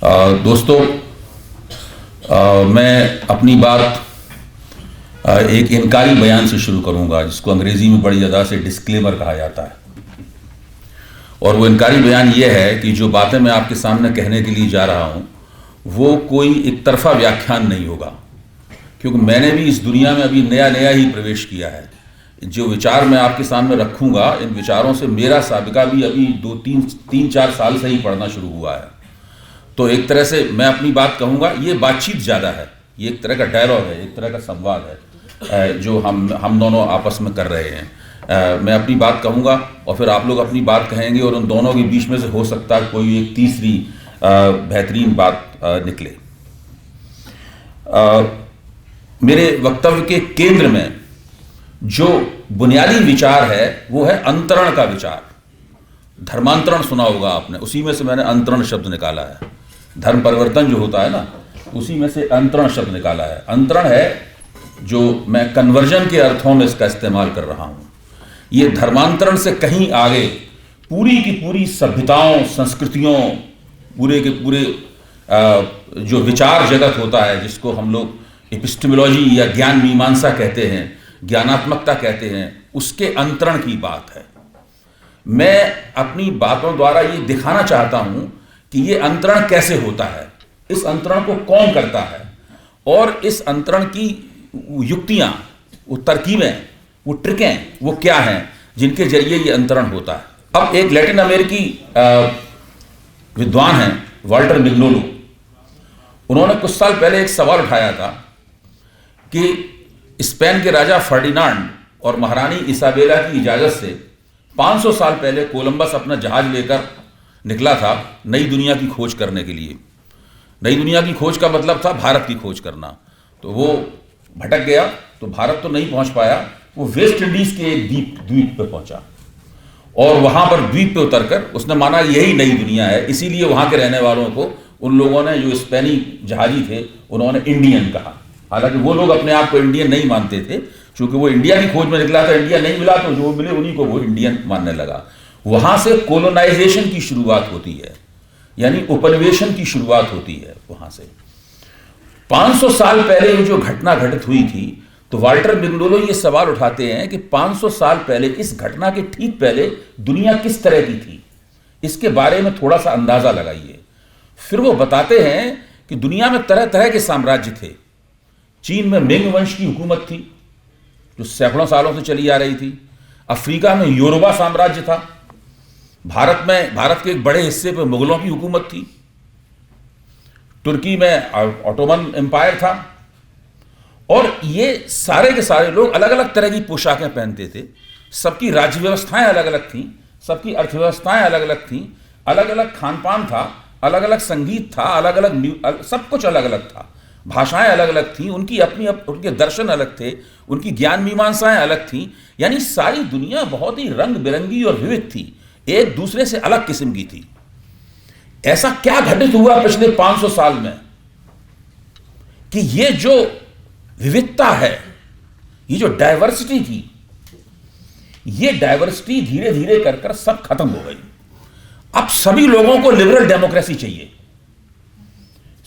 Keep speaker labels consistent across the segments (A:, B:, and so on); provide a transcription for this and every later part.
A: दोस्तों, मैं अपनी बात एक इनकारी बयान से शुरू करूंगा, जिसको अंग्रेजी में बड़ी ज़्यादा से डिस्क्लेमर कहा जाता है। और वो इनकारी बयान ये है कि जो बातें मैं आपके सामने कहने के लिए जा रहा हूँ वो कोई एक तरफा व्याख्यान नहीं होगा, क्योंकि मैंने भी इस दुनिया में अभी नया ही प्रवेश किया है। जो विचार मैं आपके सामने रखूंगा, इन विचारों से मेरा साबिका भी अभी 3-4 साल से ही पढ़ना शुरू हुआ है। तो एक तरह से मैं अपनी बात कहूँगा, ये बातचीत ज़्यादा है, ये एक तरह का डायलॉग है, एक तरह का संवाद है जो हम दोनों आपस में कर रहे हैं। मैं अपनी बात कहूँगा और फिर आप लोग अपनी बात कहेंगे, और उन दोनों के बीच में से हो सकता है कोई एक तीसरी बेहतरीन बात निकले। मेरे वक्तव्य के केंद्र में जो बुनियादी विचार है वो है अंतरण का विचार। धर्मांतरण सुना होगा आपने, उसी में से मैंने अंतरण शब्द निकाला है। धर्म परिवर्तन जो होता है ना, उसी में से अंतरण शब्द निकाला है। अंतरण है जो मैं कन्वर्जन के अर्थों में इसका इस्तेमाल कर रहा हूं। ये धर्मांतरण से कहीं आगे पूरी की पूरी सभ्यताओं, संस्कृतियों, पूरे के पूरे जो विचार जगत होता है, जिसको हम लोग एपिस्टेमोलॉजी या ज्ञान मीमांसा कहते हैं, ज्ञानात्मकता कहते हैं, उसके अंतरण की बात है। मैं अपनी बातों द्वारा ये दिखाना चाहता हूं कि ये अंतरण कैसे होता है, इस अंतरण को कौन करता है, और इस अंतरण की युक्तियां, वो तरकीबें, वो ट्रिकें वो क्या हैं जिनके जरिए ये अंतरण होता है। अब एक लैटिन अमेरिकी विद्वान हैं वाल्टर मिग्नोली, उन्होंने कुछ साल पहले एक सवाल उठाया था कि स्पेन के राजा फर्डिनांड और महारानी इसाबेला की इजाजत से 500 साल पहले कोलंबस अपना जहाज लेकर निकला था नई दुनिया की खोज करने के लिए। नई दुनिया की खोज का मतलब था भारत की खोज करना। तो वो भटक गया, तो भारत तो नहीं पहुंच पाया, वो वेस्ट इंडीज के एक द्वीप पे पहुंचा, और वहां पर द्वीप पे उतरकर उसने माना यही नई दुनिया है। इसीलिए वहां के रहने वालों को, उन लोगों ने, जो स्पेनी जहाजी थे, उन्होंने इंडियन कहा। हालांकि वो लोग अपने आप को इंडियन नहीं मानते थे, क्योंकि वो इंडिया की खोज में निकला था, इंडिया नहीं मिला, तो जो मिले उन्हीं को वो इंडियन मानने लगा। वहां से कोलोनाइजेशन की शुरुआत होती है, यानी उपनिवेशन की शुरुआत होती है वहां से। 500 साल पहले ये जो घटना घटित हुई थी, तो वाल्टर मिग्नोली ये सवाल उठाते हैं कि 500 साल पहले, इस घटना के ठीक पहले दुनिया किस तरह की थी, इसके बारे में थोड़ा सा अंदाजा लगाइए। फिर वो बताते हैं कि दुनिया में तरह तरह के साम्राज्य थे। चीन में मिंग वंश की हुकूमत थी जो सैकड़ों सालों से चली आ रही थी। अफ्रीका में योरुबा साम्राज्य था। भारत के एक बड़े हिस्से पर मुगलों की हुकूमत थी। तुर्की में ऑटोमन एम्पायर था। और ये सारे के सारे लोग अलग अलग तरह की पोशाकें पहनते थे। सबकी राज्य व्यवस्थाएं अलग अलग थीं, सबकी अर्थव्यवस्थाएं अलग अलग थीं, अलग अलग खान पान था, अलग अलग संगीत था, अलग अलग सब कुछ अलग अलग था। भाषाएं अलग अलग थीं, उनके दर्शन अलग थे, उनकी ज्ञान मीमांसाएं अलग थीं। यानी सारी दुनिया बहुत ही रंग बिरंगी और विविध थी, एक दूसरे से अलग किस्म की थी। ऐसा क्या घटित हुआ पिछले 500 साल में कि ये जो विविधता है, ये जो डाइवर्सिटी थी, ये डाइवर्सिटी धीरे धीरे कर सब खत्म हो गई। अब सभी लोगों को लिबरल डेमोक्रेसी चाहिए,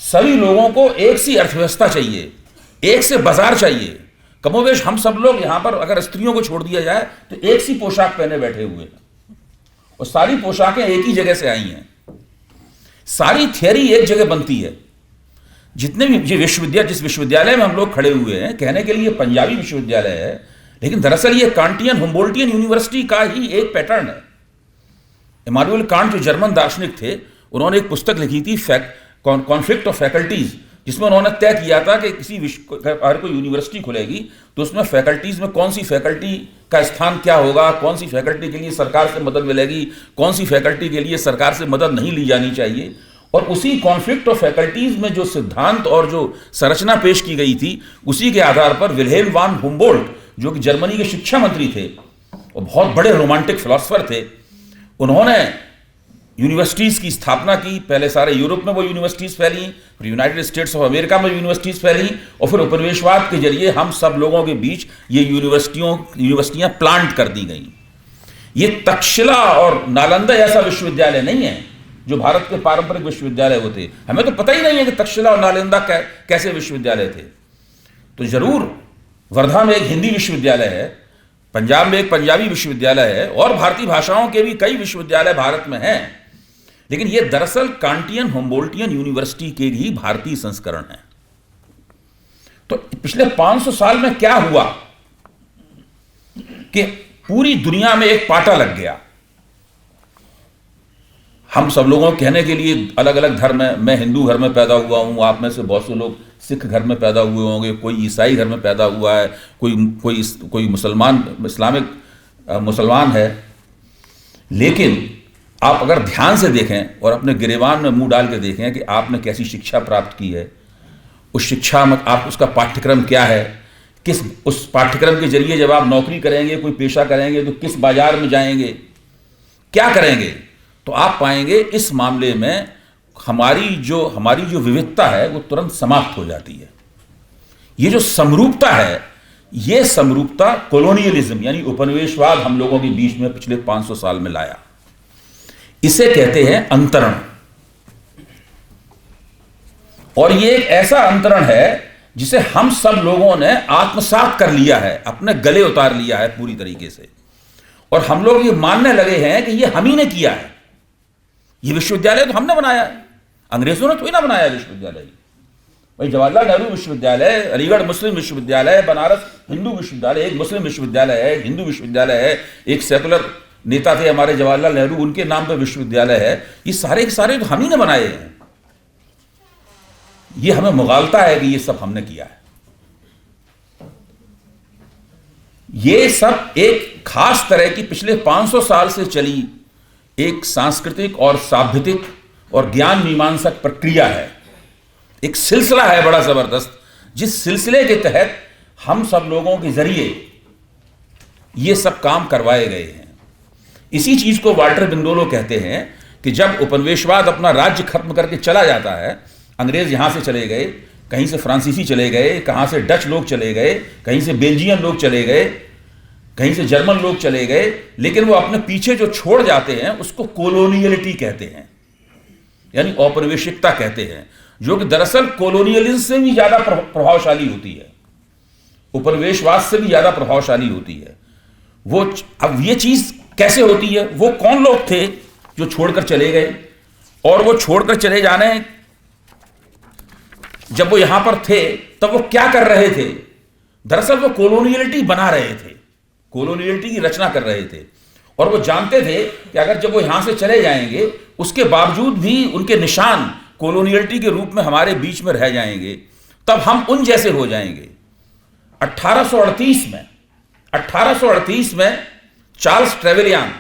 A: सभी लोगों को एक सी अर्थव्यवस्था चाहिए, एक से बाजार चाहिए। कमोवेश हम सब लोग यहां पर, अगर स्त्रियों को छोड़ दिया जाए, तो एक सी पोशाक पहने बैठे हुए हैं, और सारी पोशाकें एक ही जगह से आई हैं, सारी थियरी एक जगह बनती है। जितने भी जिस विश्वविद्यालय में हम लोग खड़े हुए हैं, कहने के लिए पंजाबी विश्वविद्यालय है, लेकिन दरअसल ये कांटियन हुम्बोल्टियन यूनिवर्सिटी का ही एक पैटर्न है। इमानुएल कांट जो जर्मन दार्शनिक थे, उन्होंने एक पुस्तक लिखी थी कॉन्फ्लिक्ट ऑफ फैकल्टीज, जिसमें उन्होंने तय किया था कि अगर कोई यूनिवर्सिटी खुलेगी तो उसमें फैकल्टीज में कौन सी फैकल्टी का स्थान क्या होगा, कौन सी फैकल्टी के लिए सरकार से मदद मिलेगी, कौन सी फैकल्टी के लिए सरकार से मदद नहीं ली जानी चाहिए। और उसी कॉन्फ्लिक्ट ऑफ फैकल्टीज में जो सिद्धांत और जो संरचना पेश की गई थी, उसी के आधार पर विल्हेल्म वान हुम्बोल्ट, जो कि जर्मनी के शिक्षा मंत्री थे और बहुत बड़े रोमांटिक फिलोसफर थे, उन्होंने यूनिवर्सिटीज़ की स्थापना की। पहले सारे यूरोप में वो यूनिवर्सिटीज़ फैली, फिर यूनाइटेड स्टेट्स ऑफ अमेरिका में यूनिवर्सिटीज़ फैली, और फिर उपनिवेशवाद के जरिए हम सब लोगों के बीच ये यूनिवर्सिटियां प्लांट कर दी गई। ये तक्षशिला और नालंदा ऐसा विश्वविद्यालय नहीं है, जो भारत के पारंपरिक विश्वविद्यालय वो थे। हमें तो पता ही नहीं है कि तक्षशिला और नालंदा कैसे विश्वविद्यालय थे। तो जरूर वर्धा में एक हिंदी विश्वविद्यालय है, पंजाब में एक पंजाबी विश्वविद्यालय है, और भारतीय भाषाओं के भी कई विश्वविद्यालय भारत में हैं, लेकिन ये दरअसल कांटियन हुम्बोल्टियन यूनिवर्सिटी के ही भारतीय संस्करण है। तो पिछले 500 साल में क्या हुआ कि पूरी दुनिया में एक पाटा लग गया। हम सब लोगों को कहने के लिए अलग अलग धर्म है, मैं हिंदू घर में पैदा हुआ हूं, आप में से बहुत से लोग सिख घर में पैदा हुए होंगे, कोई ईसाई घर में पैदा हुआ है, कोई मुसलमान इस्लामिक मुसलमान है। लेकिन आप अगर ध्यान से देखें और अपने गिरेबान में मुंह डाल के देखें कि आपने कैसी शिक्षा प्राप्त की है, उस शिक्षा में आप उसका पाठ्यक्रम क्या है, किस उस पाठ्यक्रम के जरिए जब आप नौकरी करेंगे, कोई पेशा करेंगे, तो किस बाजार में जाएंगे, क्या करेंगे, तो आप पाएंगे इस मामले में हमारी जो विविधता है वो तुरंत समाप्त हो जाती है। ये जो समरूपता है, ये समरूपता कॉलोनियलिज्म यानी उपनिवेशवाद हम लोगों के बीच में पिछले 500 साल में लाया। इसे कहते हैं अंतरण। और ये एक ऐसा अंतरण है जिसे हम सब लोगों ने आत्मसात कर लिया है, अपने गले उतार लिया है पूरी तरीके से। और हम लोग ये मानने लगे हैं कि ये हम ही ने किया है, ये विश्वविद्यालय तो हमने बनाया है, अंग्रेजों ने थोड़ी ना बनाया विश्वविद्यालय। भाई जवाहरलाल नेहरू विश्वविद्यालय, अलीगढ़ मुस्लिम विश्वविद्यालय, बनारस हिंदू विश्वविद्यालय, एक मुस्लिम विश्वविद्यालय है, हिंदू विश्वविद्यालय है, एक सेकुलर नेता थे हमारे जवाहरलाल नेहरू, उनके नाम पर विश्वविद्यालय है। ये सारे के सारे तो हम ही ने बनाए हैं। ये हमें मुगालता है कि ये सब हमने किया है। ये सब एक खास तरह की पिछले 500 साल से चली एक सांस्कृतिक और साभ्यतिक और ज्ञान मीमांसक प्रक्रिया है, एक सिलसिला है बड़ा जबरदस्त, जिस सिलसिले के तहत हम सब लोगों के जरिए ये सब काम करवाए गए हैं। इसी चीज को वाल्टर बिंडोलो कहते हैं कि जब उपनिवेशवाद अपना राज्य खत्म करके चला जाता है, अंग्रेज यहां से चले गए, कहीं से फ्रांसीसी चले गए, कहां से डच लोग चले गए, कहीं से बेल्जियन लोग चले गए, कहीं से जर्मन लोग चले गए, लेकिन वो अपने पीछे जो छोड़ जाते हैं उसको कॉलोनियलिटी कहते हैं, यानी औपनिवेशिकता कहते हैं, जो कि दरअसल कॉलोनियलिज्म से भी ज्यादा प्रभावशाली होती है, उपनिवेशवाद से भी ज्यादा प्रभावशाली होती है। वो अब ये चीज कैसे होती है, वो कौन लोग थे जो छोड़कर चले गए, और वो छोड़कर चले जाने जब वो यहां पर थे तब वो क्या कर रहे थे। दरअसल वो कॉलोनियलिटी बना रहे थे, कॉलोनियलिटी की रचना कर रहे थे, और वो जानते थे कि अगर जब वो यहां से चले जाएंगे उसके बावजूद भी उनके निशान कॉलोनियलिटी के रूप में हमारे बीच में रह जाएंगे, तब हम उन जैसे हो जाएंगे। 1838 में चार्ल्स ट्रेवेलियन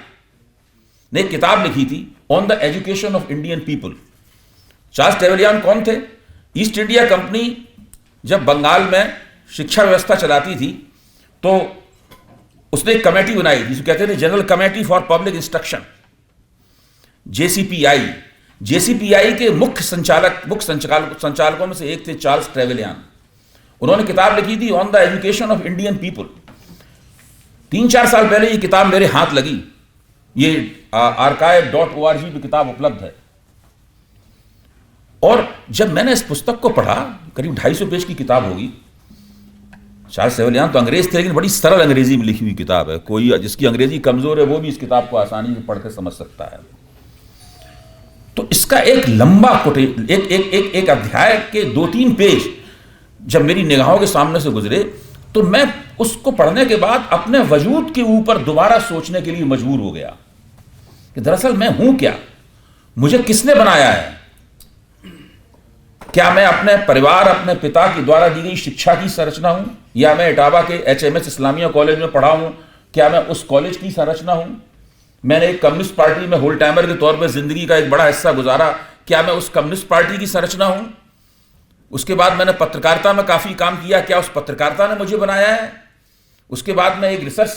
A: ने एक किताब लिखी थी on the education of Indian people. Charles Trevelyan कौन थे? ईस्ट इंडिया कंपनी जब बंगाल में शिक्षा व्यवस्था चलाती थी तो उसने एक कमेटी बनाई जिसे कहते थे general committee for public instruction, JCPI. JCPI के मुख्य संचालकों में से एक थे चार्ल्स ट्रेवेलियन। उन्होंने किताब लिखी थी on the education of Indian people. 3-4 साल पहले ये किताब मेरे हाथ लगी, ये archive.org पे किताब उपलब्ध है। और जब मैंने इस पुस्तक को पढ़ा, करीब 250 पेज की किताब होगी। चार्ल्स ट्रेवेलियन तो अंग्रेज थे, लेकिन बड़ी सरल अंग्रेजी में लिखी हुई किताब है, कोई जिसकी अंग्रेजी कमजोर है वो भी इस किताब को आसानी से पढ़कर समझ सकता है। तो इसका एक लंबा एक अध्याय के 2-3 पेज जब मेरी निगाहों के सामने से गुजरे तो मैं उसको पढ़ने के बाद अपने वजूद के ऊपर दोबारा सोचने के लिए मजबूर हो गया कि दरअसल मैं हूं क्या, मुझे किसने बनाया है। क्या मैं अपने परिवार, अपने पिता के द्वारा दी गई शिक्षा की संरचना हूं, या मैं इटावा के HMS इस्लामिया कॉलेज में पढ़ा हूं, क्या मैं उस कॉलेज की संरचना हूं। मैंने एक कम्युनिस्ट पार्टी में होल टाइमर के तौर पर जिंदगी का एक बड़ा हिस्सा गुजारा, क्या मैं उस कम्युनिस्ट पार्टी की संरचना हूं। उसके बाद मैंने पत्रकारिता में काफी काम किया, क्या उस पत्रकारिता ने मुझे बनाया है। उसके बाद मैं एक रिसर्च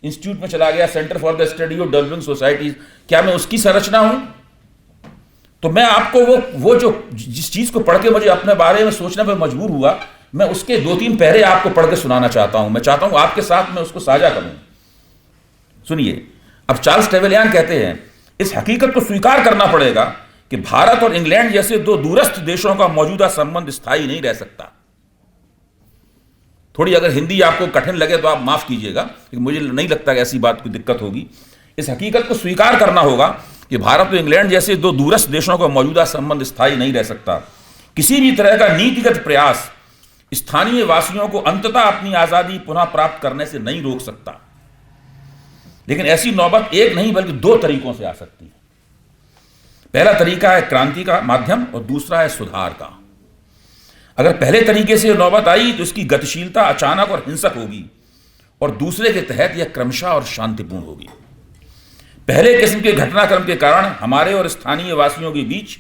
A: इंस्टीट्यूट में चला गया, centre for the study of developing societies, क्या मैं उसकी संरचना हूं। तो मैं आपको वो जो जिस चीज को पढ़ के मुझे अपने बारे में सोचने पर मजबूर हुआ, मैं उसके 2-3 पैरे आपको पढ़ के सुनाना चाहता हूं। मैं चाहता हूं आपके साथ मैं उसको साझा करूं। सुनिए, अब चार्ल्स ट्रेवेलियन कहते हैं इस हकीकत को स्वीकार करना पड़ेगा कि भारत और इंग्लैंड जैसे दो दूरस्थ देशों का मौजूदा संबंध स्थायी नहीं रह सकता। थोड़ी अगर हिंदी आपको कठिन लगे तो आप माफ कीजिएगा, लेकिन मुझे नहीं लगता कि ऐसी बात कोई दिक्कत होगी। इस हकीकत को स्वीकार करना होगा कि भारत और इंग्लैंड जैसे दो दूरस्थ देशों का मौजूदा संबंध स्थायी नहीं रह सकता। किसी भी तरह का नीतिगत प्रयास स्थानीय वासियों को अंततः अपनी आजादी पुनः प्राप्त करने से नहीं रोक सकता, लेकिन ऐसी नौबत एक नहीं बल्कि दो तरीकों से आ सकती है। पहला तरीका है क्रांति का माध्यम और दूसरा है सुधार का। अगर पहले तरीके से नौबत आई तो इसकी गतिशीलता अचानक और हिंसक होगी, और दूसरे के तहत यह क्रमशः और शांतिपूर्ण होगी। पहले किस्म के घटनाक्रम के कारण हमारे और स्थानीय वासियों के बीच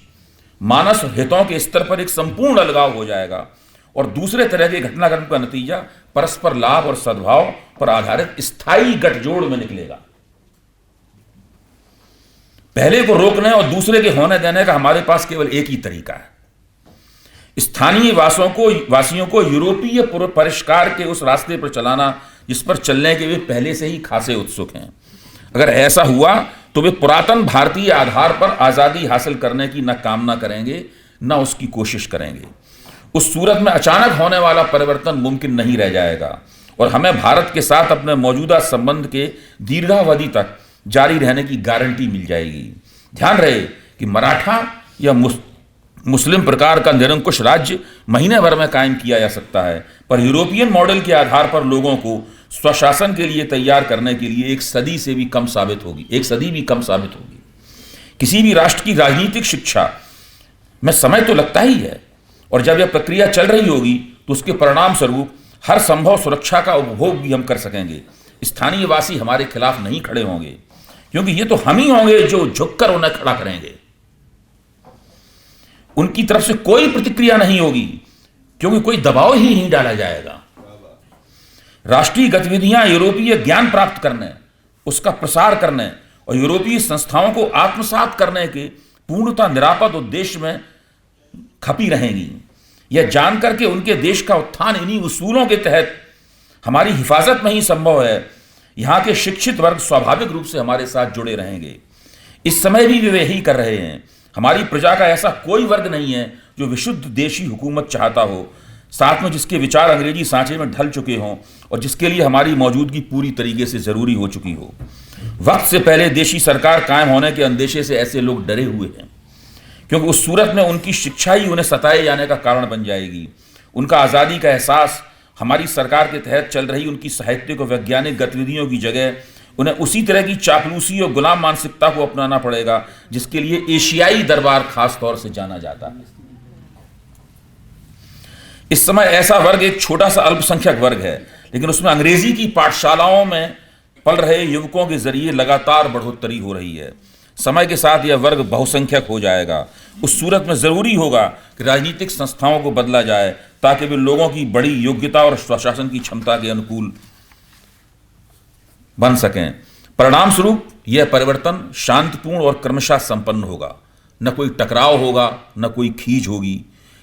A: मानस और हितों के स्तर पर एक संपूर्ण अलगाव हो जाएगा, और दूसरे तरह के घटनाक्रम का नतीजा परस्पर लाभ और सद्भाव पर आधारित स्थायी गठजोड़ में निकलेगा। पहले को रोकने और दूसरे के होने देने का हमारे पास केवल एक ही तरीका है। स्थानीय वासियों को यूरोपीय परिष्कार के उस रास्ते पर चलाना जिस पर चलने के वे पहले से ही खासे उत्सुक हैं। अगर ऐसा हुआ तो वे पुरातन भारतीय आधार पर आजादी हासिल करने की न कामना करेंगे न उसकी कोशिश करेंगे। उस सूरत में अचानक होने वाला परिवर्तन मुमकिन नहीं रह जाएगा, और हमें भारत के साथ अपने मौजूदा संबंध के दीर्घावधि तक जारी रहने की गारंटी मिल जाएगी। ध्यान रहे कि मराठा या मुस्लिम प्रकार का निरंकुश राज्य महीने भर में कायम किया जा सकता है, पर यूरोपियन मॉडल के आधार पर लोगों को स्वशासन के लिए तैयार करने के लिए एक सदी भी कम साबित होगी। किसी भी राष्ट्र की राजनीतिक शिक्षा में समय तो लगता ही है, और जब यह प्रक्रिया चल रही होगी तो उसके परिणाम स्वरूप हर संभव सुरक्षा का उपभोग भी हम कर सकेंगे। स्थानीय वासी हमारे खिलाफ नहीं खड़े होंगे, क्योंकि ये तो हम ही होंगे जो झुककर उन्हें खड़ा करेंगे। उनकी तरफ से कोई प्रतिक्रिया नहीं होगी, क्योंकि कोई दबाव ही नहीं डाला जाएगा। राष्ट्रीय गतिविधियां यूरोपीय ज्ञान प्राप्त करने, उसका प्रसार करने और यूरोपीय संस्थाओं को आत्मसात करने के पूर्णतः निरापद उद्देश्य में खपी रहेंगी। यह जानकर के उनके देश का उत्थान इन्हीं उसूलों के तहत हमारी हिफाजत में ही संभव है, यहां के शिक्षित वर्ग स्वाभाविक रूप से हमारे साथ जुड़े रहेंगे। इस समय भी वे यही कर रहे हैं। हमारी प्रजा का ऐसा कोई वर्ग नहीं है जो विशुद्ध देशी हुकूमत चाहता हो, साथ में जिसके विचार अंग्रेजी सांचे में ढल चुके हों और जिसके लिए हमारी मौजूदगी पूरी तरीके से जरूरी हो चुकी हो। वक्त से पहले देशी सरकार कायम होने के अंदेशे से ऐसे लोग डरे हुए हैं, क्योंकि उस सूरत में उनकी शिक्षा ही उन्हें सताए जाने का कारण बन जाएगी। उनका आज़ादी का एहसास हमारी सरकार के तहत चल रही उनकी साहित्यिक और वैज्ञानिक गतिविधियों की जगह उन्हें उसी तरह की चापलूसी और गुलाम मानसिकता को अपनाना पड़ेगा जिसके लिए एशियाई दरबार खास तौर से जाना जाता है। इस समय ऐसा वर्ग एक छोटा सा अल्पसंख्यक वर्ग है, लेकिन उसमें अंग्रेजी की पाठशालाओं में पल रहे युवकों के जरिए लगातार बढ़ोतरी हो रही है। समय के साथ यह वर्ग बहुसंख्यक हो जाएगा। उस सूरत में जरूरी होगा कि राजनीतिक संस्थाओं को बदला जाए ताकि वे लोगों की बड़ी योग्यता और स्वशासन की क्षमता के अनुकूल बन सकें। परिणाम स्वरूप यह परिवर्तन शांतिपूर्ण और क्रमशः संपन्न होगा। न कोई टकराव होगा, न कोई खींच होगी।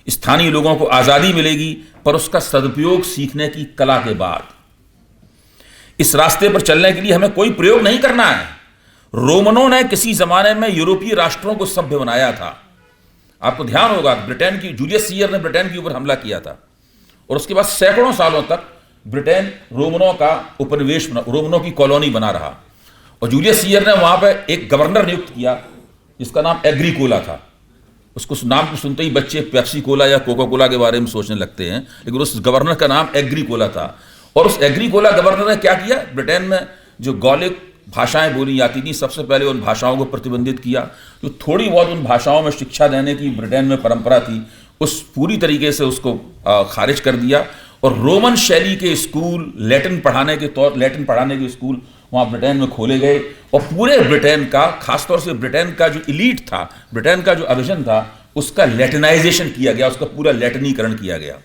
A: स्थानीय लोगों को आजादी मिलेगी, पर उसका सदुपयोग सीखने की कला के बाद। इस रास्ते पर चलने के लिए हमें कोई प्रयोग नहीं करना है। रोमनों ने किसी जमाने में यूरोपीय राष्ट्रों को सभ्य बनाया था। आपको ध्यान होगा ब्रिटेन की जूलियस सीजर ने ब्रिटेन के ऊपर हमला किया था, और उसके बाद सैकड़ों सालों तक ब्रिटेन रोमनों का उपनिवेश, रोमनों की कॉलोनी बना रहा। और जूलियस सीजर ने वहां पर एक गवर्नर नियुक्त किया जिसका नाम एग्रीकोला था। उसको नाम को सुनते ही बच्चे पेप्सी कोला या कोका कोला के बारे में सोचने लगते हैं, लेकिन उस गवर्नर का नाम एग्रीकोला था। और उस एग्रीकोला गवर्नर ने क्या किया, ब्रिटेन में जो गौलिक भाषाएं बोली जाती थी सबसे पहले उन भाषाओं को प्रतिबंधित किया। जो थोड़ी बहुत उन भाषाओं में शिक्षा देने की ब्रिटेन में परंपरा थी उस पूरी तरीके से उसको खारिज कर दिया, और रोमन शैली के स्कूल, लैटिन पढ़ाने के स्कूल वहाँ ब्रिटेन में खोले गए। और पूरे ब्रिटेन का, खासतौर से ब्रिटेन का जो इलीट था, ब्रिटेन का जो अभिजन था, उसका लैटिनाइजेशन किया गया, उसका पूरा लैटिनीकरण किया गया।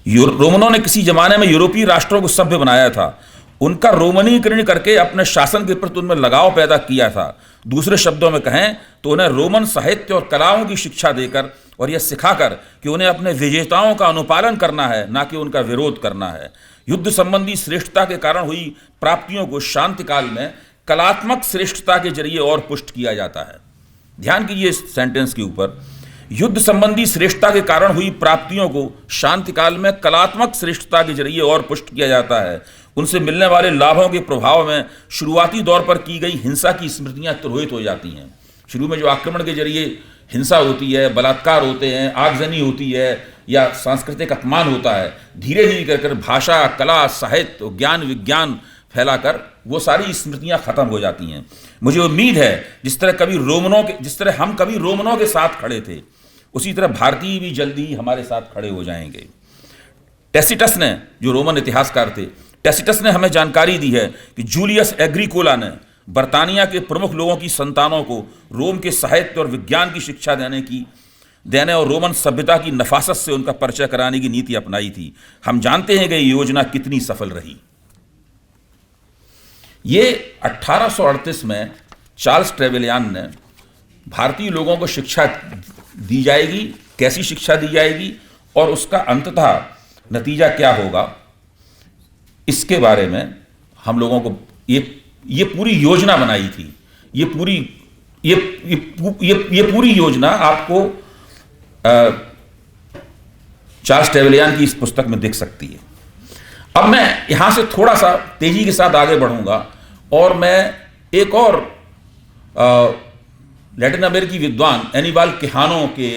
A: रोमनों ने किसी जमाने में यूरोपीय राष्ट्रों को सभ्य बनाया था, उनका रोमनीकरण करके अपने शासन के प्रति उनमें लगाव पैदा किया था। दूसरे शब्दों में कहें तो उन्हें रोमन साहित्य और कलाओं की शिक्षा देकर और यह सिखाकर कि उन्हें अपने विजेताओं का अनुपालन करना है, ना कि उनका विरोध करना है। युद्ध संबंधी श्रेष्ठता के कारण हुई प्राप्तियों को शांति काल में कलात्मक श्रेष्ठता के जरिए और पुष्ट किया जाता है। ध्यान कीजिए इस सेंटेंस के ऊपर। युद्ध संबंधी श्रेष्ठता के कारण हुई प्राप्तियों को शांति काल में कलात्मक श्रेष्ठता के जरिए और पुष्ट किया जाता है। उनसे मिलने वाले लाभों के प्रभाव में शुरुआती दौर पर की गई हिंसा की स्मृतियां तिरोहित हो जाती हैं। शुरू में जो आक्रमण के जरिए हिंसा होती है, बलात्कार होते हैं, आगजनी होती है या सांस्कृतिक अपमान होता है, धीरे धीरे कर भाषा, कला, साहित्य, ज्ञान, विज्ञान फैलाकर वो सारी स्मृतियां खत्म हो जाती हैं। मुझे उम्मीद है जिस तरह हम कभी रोमनों के साथ खड़े थे, उसी तरह भारतीय भी जल्दी ही हमारे साथ खड़े हो जाएंगे। टैसिटस ने, जो रोमन इतिहासकार थे, टैसिटस ने हमें जानकारी दी है कि जूलियस एग्रीकोला ने बर्तानिया के प्रमुख लोगों की संतानों को रोम के साहित्य और विज्ञान की शिक्षा देने और रोमन सभ्यता की नफासत से उनका परिचय कराने की नीति अपनाई थी। हम जानते हैं कि ये योजना कितनी सफल रही। ये 1838 में चार्ल्स ट्रेवेलियन ने भारतीय लोगों को शिक्षा दी जाएगी, कैसी शिक्षा दी जाएगी और उसका अंततः नतीजा क्या होगा, इसके बारे में हम लोगों को ये पूरी योजना बनाई थी। ये पूरी योजना आपको चार्ल्स ट्रेवेलियन की इस पुस्तक में दिख सकती है। अब मैं यहां से थोड़ा सा तेजी के साथ आगे बढ़ूंगा और मैं एक और लैटिन अमेरिकी विद्वान एनिबाल किहानो के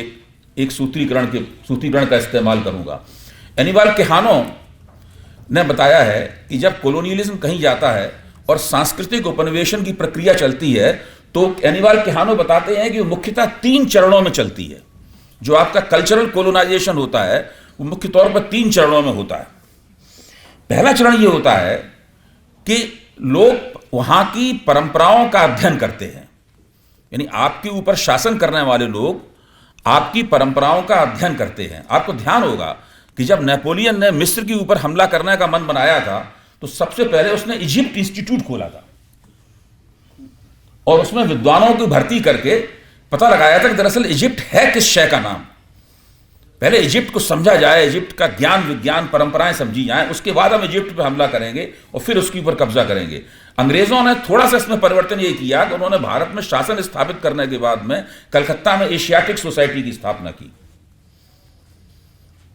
A: एक सूत्रीकरण का इस्तेमाल करूंगा। एनिबाल किहानो ने बताया है कि जब कोलोनियलिज्म कहीं जाता है और सांस्कृतिक उपनिवेशन की प्रक्रिया चलती है, तो एनिबाल किहानो बताते हैं कि वो मुख्यतः 3 चरणों में चलती है। जो आपका कल्चरल कोलोनाइजेशन होता है वो मुख्य तौर पर 3 चरणों में होता है। पहला चरण ये होता है कि लोग वहां की परंपराओं का अध्ययन करते हैं, यानी आपके ऊपर शासन करने वाले लोग आपकी परंपराओं का अध्ययन करते हैं। आपको ध्यान होगा कि जब नेपोलियन ने मिस्र के ऊपर हमला करने का मन बनाया था, तो सबसे पहले उसने इजिप्ट इंस्टीट्यूट खोला था और उसमें विद्वानों की भर्ती करके पता लगाया था कि दरअसल इजिप्ट है किस शय का नाम। पहले इजिप्ट को समझा जाए, इजिप्ट का ज्ञान, विज्ञान, परंपराएं समझी जाएं, उसके बाद हम इजिप्ट पर हमला करेंगे और फिर उसके ऊपर कब्जा करेंगे। अंग्रेजों ने थोड़ा सा इसमें परिवर्तन ये किया कि उन्होंने भारत में शासन स्थापित करने के बाद में कलकत्ता में एशियाटिक सोसाइटी की स्थापना की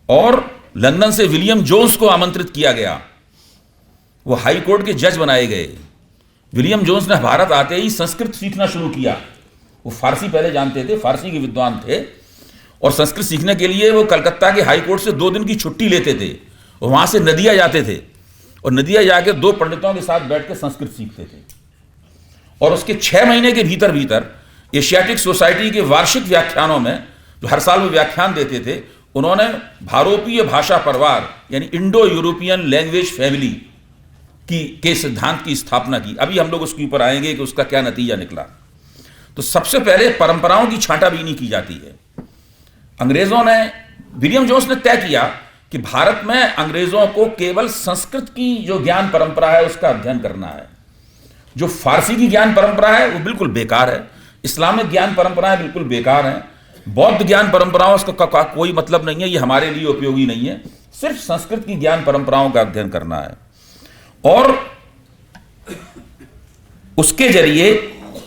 A: और लंदन से विलियम जोन्स को आमंत्रित किया गया। वो हाई कोर्ट के जज बनाए गए। विलियम जोन्स ने भारत आते ही संस्कृत सीखना शुरू किया। वो फारसी पहले जानते थे, फारसी के विद्वान थे और संस्कृत सीखने के लिए वो कलकत्ता के हाई कोर्ट से 2 दिन की छुट्टी लेते थे और वहां से नदिया जाते थे और नदिया जाके 2 पंडितों के साथ बैठ के संस्कृत सीखते थे। और उसके 6 महीने के भीतर एशियाटिक सोसाइटी के वार्षिक व्याख्यानों में, जो हर साल वो व्याख्यान देते थे, उन्होंने भारोपीय भाषा परिवार यानी इंडो यूरोपियन लैंग्वेज फैमिली के सिद्धांत की स्थापना की। अभी हम लोग उसके ऊपर आएंगे कि उसका क्या नतीजा निकला। तो सबसे पहले परंपराओं की छांटाबीनी की जाती है। अंग्रेजों ने, विलियम जोन्स ने तय किया कि भारत में अंग्रेजों को केवल संस्कृत की जो ज्ञान परंपरा है उसका अध्ययन करना है। जो फारसी की ज्ञान परंपरा है वो बिल्कुल बेकार है, इस्लामिक ज्ञान परंपराएं बिल्कुल बेकार हैं, बौद्ध ज्ञान परंपराओं का कोई मतलब नहीं है, ये हमारे लिए उपयोगी नहीं है। सिर्फ संस्कृत की ज्ञान परंपराओं का अध्ययन करना है और उसके जरिए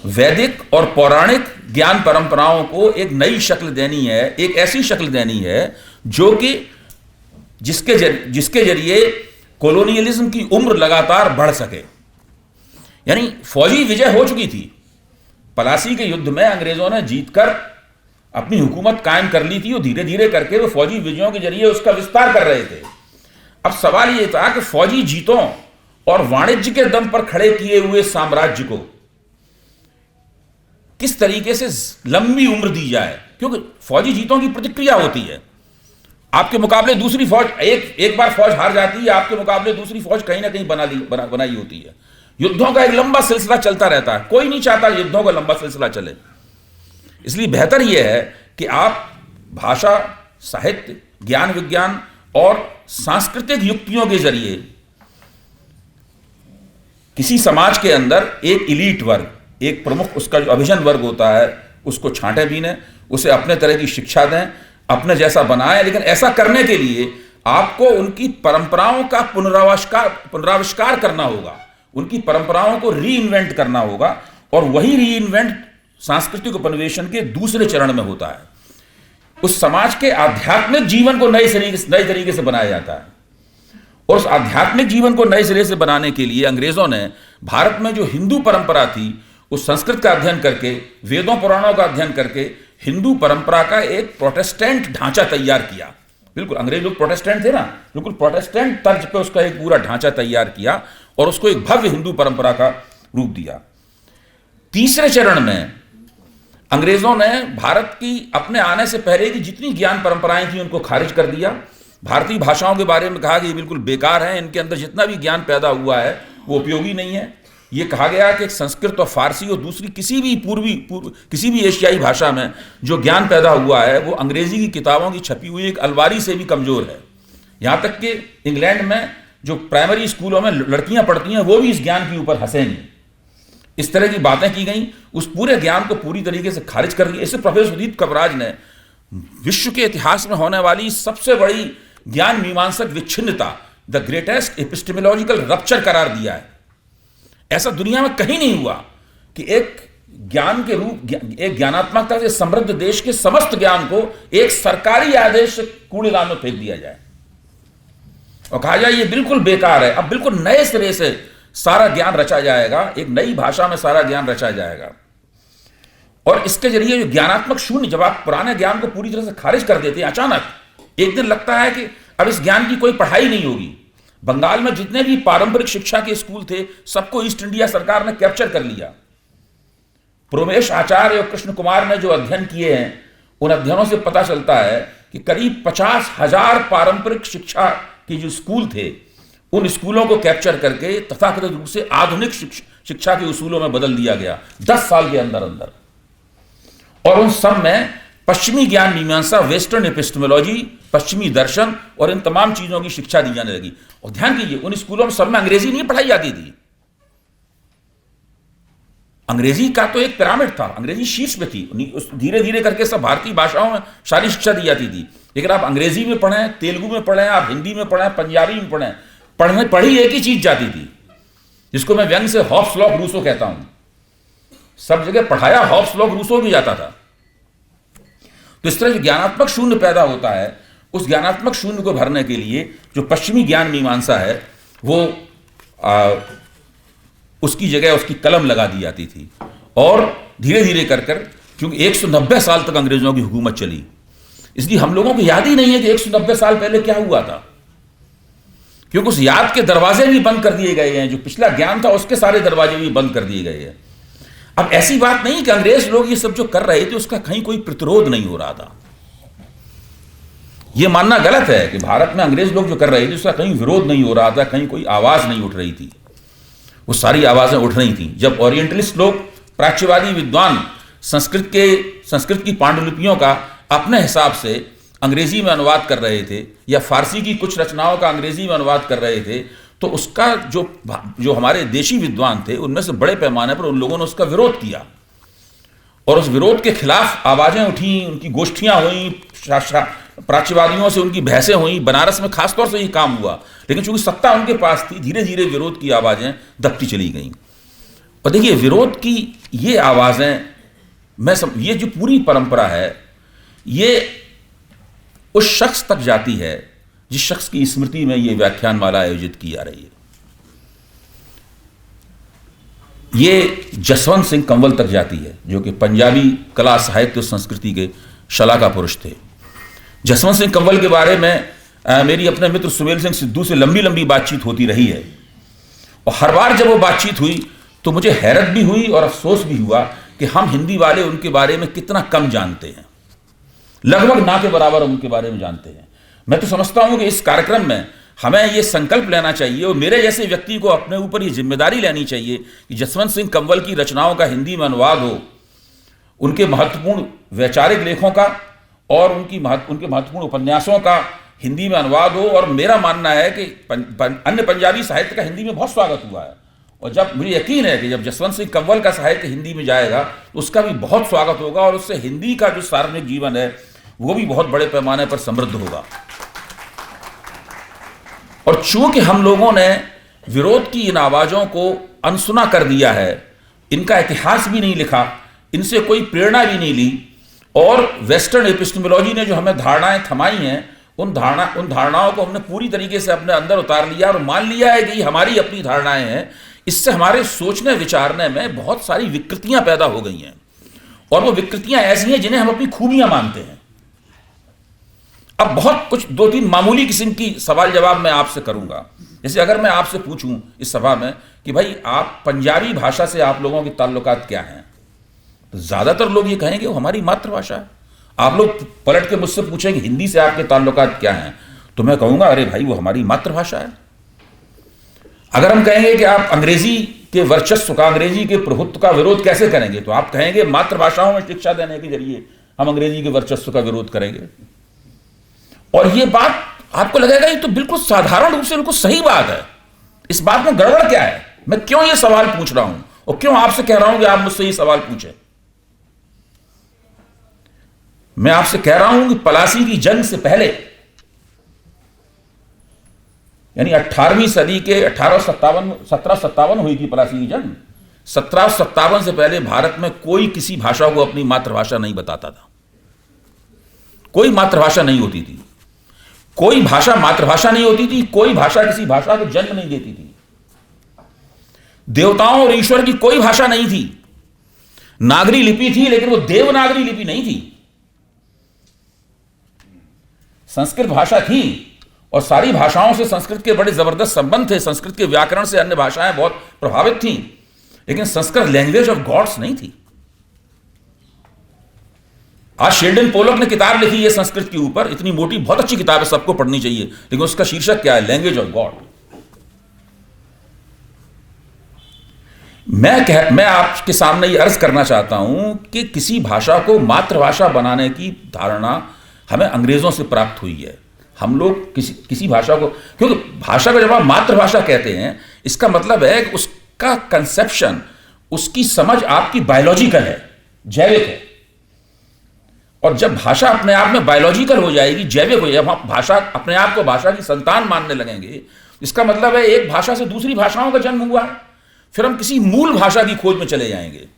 A: वैदिक और पौराणिक ज्ञान परंपराओं को एक नई शक्ल देनी है, एक ऐसी शक्ल देनी है जो कि जिसके जरिए कॉलोनियलिज्म की उम्र लगातार बढ़ सके। यानी फौजी विजय हो चुकी थी, पलासी के युद्ध में अंग्रेजों ने जीतकर अपनी हुकूमत कायम कर ली थी और धीरे धीरे करके वो फौजी विजयों के जरिए उसका विस्तार कर रहे थे। अब सवाल ये था कि फौजी जीतों और वाणिज्य के दम पर खड़े किए हुए साम्राज्य को किस तरीके से लंबी उम्र दी जाए, क्योंकि फौजी जीतों की प्रतिक्रिया होती है। आपके मुकाबले दूसरी फौज, एक बार फौज हार जाती है, आपके मुकाबले दूसरी फौज कहीं ना कहीं बनाई होती है। युद्धों का एक लंबा सिलसिला चलता रहता है, कोई नहीं चाहता युद्धों का लंबा सिलसिला चले। इसलिए बेहतर यह है कि आप भाषा, साहित्य, ज्ञान, विज्ञान और सांस्कृतिक युक्तियों के जरिए किसी समाज के अंदर एक इलीट वर्ग, एक प्रमुख उसका जो अभिजन वर्ग होता है, उसको छांटे बीने, उसे अपने तरह की शिक्षा दें, अपने जैसा बनाएं। लेकिन ऐसा करने के लिए आपको उनकी परंपराओं का पुनराविष्कार करना होगा, उनकी परंपराओं को री इन्वेंट करना होगा, और वही री इन्वेंट सांस्कृतिक उपनिवेशन के दूसरे चरण में होता है। उस समाज के आध्यात्मिक जीवन को नए तरीके से बनाया जाता है, और उस आध्यात्मिक जीवन को नए सिरे से बनाने के लिए अंग्रेजों ने भारत में जो हिंदू परंपरा थी उस संस्कृत का अध्ययन करके, वेदों पुराणों का अध्ययन करके हिंदू परंपरा का एक प्रोटेस्टेंट ढांचा तैयार किया। बिल्कुल अंग्रेज लोग प्रोटेस्टेंट थे ना, बिल्कुल प्रोटेस्टेंट तर्ज पे उसका एक पूरा ढांचा तैयार किया और उसको एक भव्य हिंदू परंपरा का रूप दिया। तीसरे चरण में अंग्रेजों ने भारत की अपने आने से पहले की जितनी ज्ञान परंपराएं थी उनको खारिज कर दिया। भारतीय भाषाओं के बारे में कहा कि ये बिल्कुल बेकार है, इनके अंदर जितना भी ज्ञान पैदा हुआ है वो उपयोगी नहीं है। ये कहा गया कि संस्कृत और फारसी और दूसरी किसी भी एशियाई भाषा में जो ज्ञान पैदा हुआ है वो अंग्रेजी की किताबों की छपी हुई एक अलवारी से भी कमजोर है। यहाँ तक कि इंग्लैंड में जो प्राइमरी स्कूलों में लड़कियां पढ़ती हैं वो भी इस ज्ञान के ऊपर हंसेंगी। इस तरह की बातें की गई, उस पूरे ज्ञान को पूरी तरीके से खारिज कर दिया। इससे प्रोफेसर सुदीप कवराज ने विश्व के इतिहास में होने वाली सबसे बड़ी ज्ञान मीमांसक विच्छिन्नता, द ग्रेटेस्ट एपिस्टेमोलॉजिकल रप्चर करार दिया है। ऐसा दुनिया में कहीं नहीं हुआ कि एक ज्ञान के रूप, एक ज्ञानात्मकता से समृद्ध देश के समस्त ज्ञान को एक सरकारी आदेश से कूड़ेदान में फेंक दिया जाए और कहा जाए ये बिल्कुल बेकार है, अब बिल्कुल नए सिरे से सारा ज्ञान रचा जाएगा, एक नई भाषा में सारा ज्ञान रचा जाएगा। और इसके जरिए जो ज्ञानात्मक शून्य, जब आप पुराने ज्ञान को पूरी तरह से खारिज कर देते हैं, अचानक एक दिन लगता है कि अब इस ज्ञान की कोई पढ़ाई नहीं होगी। बंगाल में जितने भी पारंपरिक शिक्षा के स्कूल थे सबको ईस्ट इंडिया सरकार ने कैप्चर कर लिया। प्रोमेश आचार्य और कृष्ण कुमार ने जो अध्ययन किए हैं उन अध्ययनों से पता चलता है कि करीब 50,000 पारंपरिक शिक्षा के जो स्कूल थे उन स्कूलों को कैप्चर करके तथाकथित रूप से आधुनिक शिक्षा के उसूलों में बदल दिया गया 10 साल के अंदर अंदर। और उन सब में पश्चिमी ज्ञान मीमांसा, वेस्टर्न एपिस्टेमोलॉजी, पश्चिमी दर्शन और इन तमाम चीजों की शिक्षा दी जाने लगी। और ध्यान कीजिए उन स्कूलों में सब में अंग्रेजी नहीं पढ़ाई जाती थी। अंग्रेजी का तो एक पिरामिड था, अंग्रेजी शीर्ष पे थी, धीरे धीरे करके सब भारतीय भाषाओं में सारी शिक्षा दी जाती थी। लेकिन आप अंग्रेजी में पढ़ें, तेलुगु में पढ़ें, आप हिंदी में पढ़ें, पंजाबी में पढ़ें, पढ़ी एक ही चीज जाती थी, जिसको मैं व्यंग से हॉब्स लॉ रूसो कहता हूं। सब जगह पढ़ाया हॉब्स लॉ रूसो भी जाता था। तो इस तरह जो ज्ञानात्मक शून्य पैदा होता है, उस ज्ञानात्मक शून्य को भरने के लिए जो पश्चिमी ज्ञान मीमांसा है वो उसकी जगह उसकी कलम लगा दी जाती थी। और धीरे धीरे कर क्योंकि 190 साल तक अंग्रेजों की हुकूमत चली, इसलिए हम लोगों को याद ही नहीं है कि 190 साल पहले क्या हुआ था, क्योंकि उस याद के दरवाजे भी बंद कर दिए गए हैं। जो पिछला ज्ञान था उसके सारे दरवाजे भी बंद कर दिए गए हैं। अब ऐसी बात नहीं कि अंग्रेज लोग ये सब जो कर रहे थे उसका कहीं कोई प्रतिरोध नहीं हो रहा था। यह मानना गलत है कि भारत में अंग्रेज लोग जो कर रहे थे उसका कहीं विरोध नहीं हो रहा था, कहीं कोई आवाज नहीं उठ रही थी। वो सारी आवाजें उठ रही थी जब ओरिएंटलिस्ट लोग, प्राच्यवादी विद्वान संस्कृत की पांडुलिपियों का अपने हिसाब से अंग्रेजी में अनुवाद कर रहे थे या फारसी की कुछ रचनाओं का अंग्रेजी में अनुवाद कर रहे थे, तो उसका जो हमारे देशी विद्वान थे उनमें से बड़े पैमाने पर उन लोगों ने उसका विरोध किया और उस विरोध के खिलाफ आवाजें उठी, उनकी गोष्ठियां हुई, प्राच्यवादियों से उनकी बहसें हुई। बनारस में खासतौर से ये काम हुआ, लेकिन चूंकि सत्ता उनके पास थी, धीरे धीरे विरोध की आवाजें दबती चली गईं। और देखिए विरोध की ये आवाजें, ये जो पूरी परंपरा है ये उस शख्स तक जाती है जिस शख्स की स्मृति में ये व्याख्यानमाला आयोजित की जा रही है। ये जसवंत सिंह कंवल तक जाती है, जो कि पंजाबी कला, साहित्य और संस्कृति के शलाका पुरुष थे। जसवंत सिंह कंवल के बारे में मेरी अपने मित्र सुमेल सिंह सिद्धू से लंबी लंबी बातचीत होती रही है, और हर बार जब वो बातचीत हुई तो मुझे हैरत भी हुई और अफसोस भी हुआ कि हम हिंदी वाले उनके बारे में कितना कम जानते हैं। लगभग ना के बराबर उनके बारे में जानते हैं। मैं तो समझता हूं कि इस कार्यक्रम में हमें यह संकल्प लेना चाहिए और मेरे जैसे व्यक्ति को अपने ऊपर यह जिम्मेदारी लेनी चाहिए कि जसवंत सिंह कंवल की रचनाओं का हिंदी में अनुवाद हो, उनके महत्वपूर्ण वैचारिक लेखों का और उनके महत्वपूर्ण उपन्यासों का हिंदी में अनुवाद हो। और मेरा मानना है कि अन्य पंजाबी साहित्य का हिंदी में बहुत स्वागत हुआ है, और जब मुझे यकीन है कि जब जसवंत सिंह कंवल का साहित्य हिंदी में जाएगा तो उसका भी बहुत स्वागत होगा और उससे हिंदी का जो सार्वजनिक जीवन है वो भी बहुत बड़े पैमाने पर समृद्ध होगा। और चूंकि हम लोगों ने विरोध की इन आवाजों को अनसुना कर दिया है, इनका इतिहास भी नहीं लिखा, इनसे कोई प्रेरणा भी नहीं ली, और वेस्टर्न एपिस्टेमोलॉजी ने जो हमें धारणाएं थमाई हैं, उन धारणाओं को हमने पूरी तरीके से अपने अंदर उतार लिया और मान लिया है कि हमारी अपनी धारणाएं हैं। इससे हमारे सोचने विचारने में बहुत सारी विकृतियां पैदा हो गई हैं, और वो विकृतियां ऐसी हैं जिन्हें हम अपनी खूबियां मानते हैं। अब बहुत कुछ 2-3 मामूली किस्म की सवाल जवाब मैं आपसे करूंगा। जैसे अगर मैं आपसे पूछूं इस सभा में कि भाई आप पंजाबी भाषा से आप लोगों की ताल्लुकात क्या हैं, तो ज्यादातर लोग ये कहेंगे वो हमारी मातृभाषा है। आप लोग पलट के मुझसे पूछेंगे हिंदी से आपके ताल्लुकात क्या हैं, तो मैं कहूंगा अरे भाई वो हमारी मातृभाषा है। अगर हम कहेंगे कि आप अंग्रेजी के वर्चस्व का, अंग्रेजी के प्रभुत्व का विरोध कैसे करेंगे, तो आप कहेंगे मातृभाषाओं में शिक्षा देने के जरिए हम अंग्रेजी के वर्चस्व का विरोध करेंगे। और ये बात आपको लगेगा ये तो बिल्कुल साधारण रूप से बिल्कुल सही बात है, इस बात में गड़बड़ क्या है? मैं क्यों ये सवाल पूछ रहा हूं और क्यों आपसे कह रहा हूं कि आप मुझसे ये सवाल पूछें? मैं आपसे कह रहा हूं कि पलासी की जंग से पहले, यानी 18वीं सदी के 1757 हुई थी पलासी की जंग। 1757 से पहले भारत में कोई किसी भाषा को अपनी मातृभाषा नहीं बताता था। कोई मातृभाषा नहीं होती थी, कोई भाषा मातृभाषा नहीं होती थी, कोई भाषा किसी भाषा को जन्म नहीं देती थी। देवताओं और ईश्वर की कोई भाषा नहीं थी। नागरी लिपि थी, लेकिन वो देवनागरी लिपि नहीं थी। संस्कृत भाषा थी, और सारी भाषाओं से संस्कृत के बड़े जबरदस्त संबंध थे। संस्कृत के व्याकरण से अन्य भाषाएं बहुत प्रभावित थीं, लेकिन संस्कृत लैंग्वेज ऑफ गॉड्स नहीं थी। आज शेल्डन पोलक ने किताब लिखी है संस्कृत के ऊपर, इतनी मोटी, बहुत अच्छी किताब है, सबको पढ़नी चाहिए, लेकिन उसका शीर्षक क्या है? Language of God. मैं आपके सामने ये अर्ज करना चाहता हूं कि किसी भाषा को मातृभाषा बनाने की धारणा हमें अंग्रेजों से प्राप्त हुई है। हम लोग किसी भाषा को, क्योंकि भाषा को जब आप मातृभाषा कहते हैं, इसका मतलब है कि उसका कंसेप्शन, उसकी समझ आपकी बायोलॉजिकल है, जैविक है। और जब भाषा अपने आप में बायोलॉजिकल हो जाएगी, जैविक हो जाएगी, भाषा अपने आप को भाषा की संतान मानने लगेंगे, इसका मतलब है एक भाषा से दूसरी भाषाओं का जन्म हुआ है। फिर हम किसी मूल भाषा की खोज में चले जाएंगे,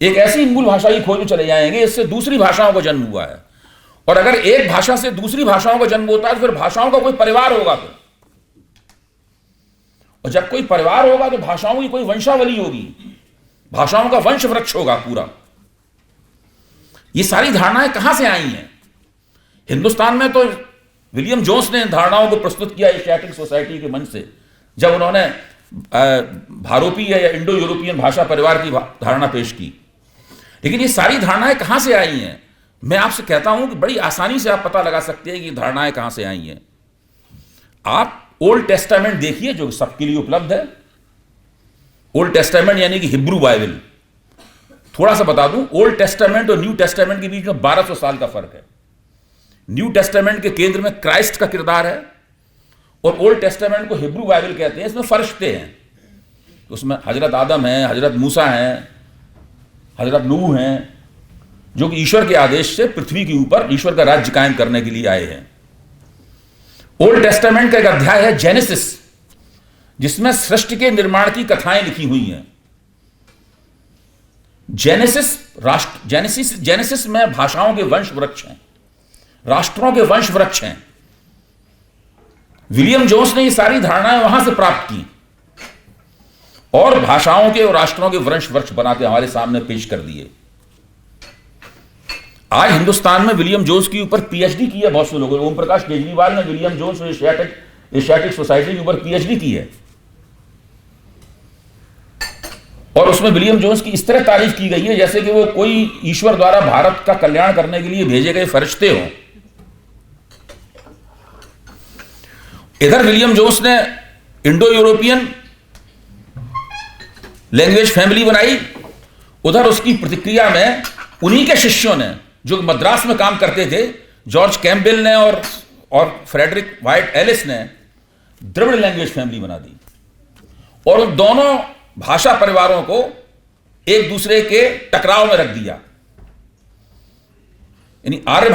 A: एक ऐसी मूल भाषा की खोज में चले जाएंगे इससे दूसरी भाषाओं का जन्म हुआ है। और अगर एक भाषा से दूसरी भाषाओं का जन्म होता है तो फिर भाषाओं का कोई परिवार होगा। फिर और जब कोई परिवार होगा तो भाषाओं की कोई वंशावली होगी, भाषाओं का वंश वृक्ष होगा पूरा। ये सारी धारणाएं कहां से आई हैं? हिंदुस्तान में तो विलियम जोन्स ने धारणाओं को प्रस्तुत किया एशियाटिक सोसाइटी के मंच से, जब उन्होंने भारोपीय या इंडो यूरोपियन भाषा परिवार की धारणा पेश की। लेकिन ये सारी धारणाएं कहां से आई हैं? मैं आपसे कहता हूं कि बड़ी आसानी से आप पता लगा सकते हैं कि धारणाएं कहां से आई हैं। आप ओल्ड टेस्टामेंट देखिए जो सबके लिए उपलब्ध है। ओल्ड टेस्टामेंट यानी कि हिब्रू बाइबल। थोड़ा सा बता दूं, ओल्ड टेस्टामेंट और न्यू टेस्टामेंट के बीच में 1200 साल का फर्क है। न्यू टेस्टामेंट के केंद्र में क्राइस्ट का किरदार है, और ओल्ड टेस्टामेंट को हिब्रू बाइबल कहते हैं। इसमें फरिश्ते हैं, उसमें हजरत आदम हैं, हजरत मूसा हैं, हजरत नूह हैं, जो कि ईश्वर के आदेश से पृथ्वी के ऊपर ईश्वर का राज्य कायम करने के लिए आए हैं। ओल्ड टेस्टामेंट का एक अध्याय है जेनेसिस, जिसमें सृष्टि के निर्माण की कथाएं लिखी हुई हैं। जेनेसिस में भाषाओं के वंश वृक्ष हैं, राष्ट्रों के वंश वृक्ष हैं। विलियम जोन्स ने ये सारी धारणाएं वहां से प्राप्त की और भाषाओं के और राष्ट्रों के वंश वृक्ष बनाते हमारे सामने पेश कर दिए। आज हिंदुस्तान में विलियम जोन्स के ऊपर पीएचडी की है बहुत से लोगों ने। ओम प्रकाश केजरीवाल ने विलियम जोन्स और एशियाटिक सोसाइटी के ऊपर पीएचडी की है, और उसमें विलियम जोन्स की इस तरह तारीफ की गई है जैसे कि वो कोई ईश्वर द्वारा भारत का कल्याण करने के लिए भेजे गए फरिश्ते हों। इधर विलियम जोन्स ने इंडो यूरोपियन लैंग्वेज फैमिली बनाई, उधर उसकी प्रतिक्रिया में उन्हीं के शिष्यों ने जो मद्रास में काम करते थे, जॉर्ज कैम्पबेल ने और फ्रेडरिक वाइट एलिस ने द्रविड़ लैंग्वेज फैमिली बना दी, और उन दोनों भाषा परिवारों को एक दूसरे के टकराव में रख दिया। यानी आर्य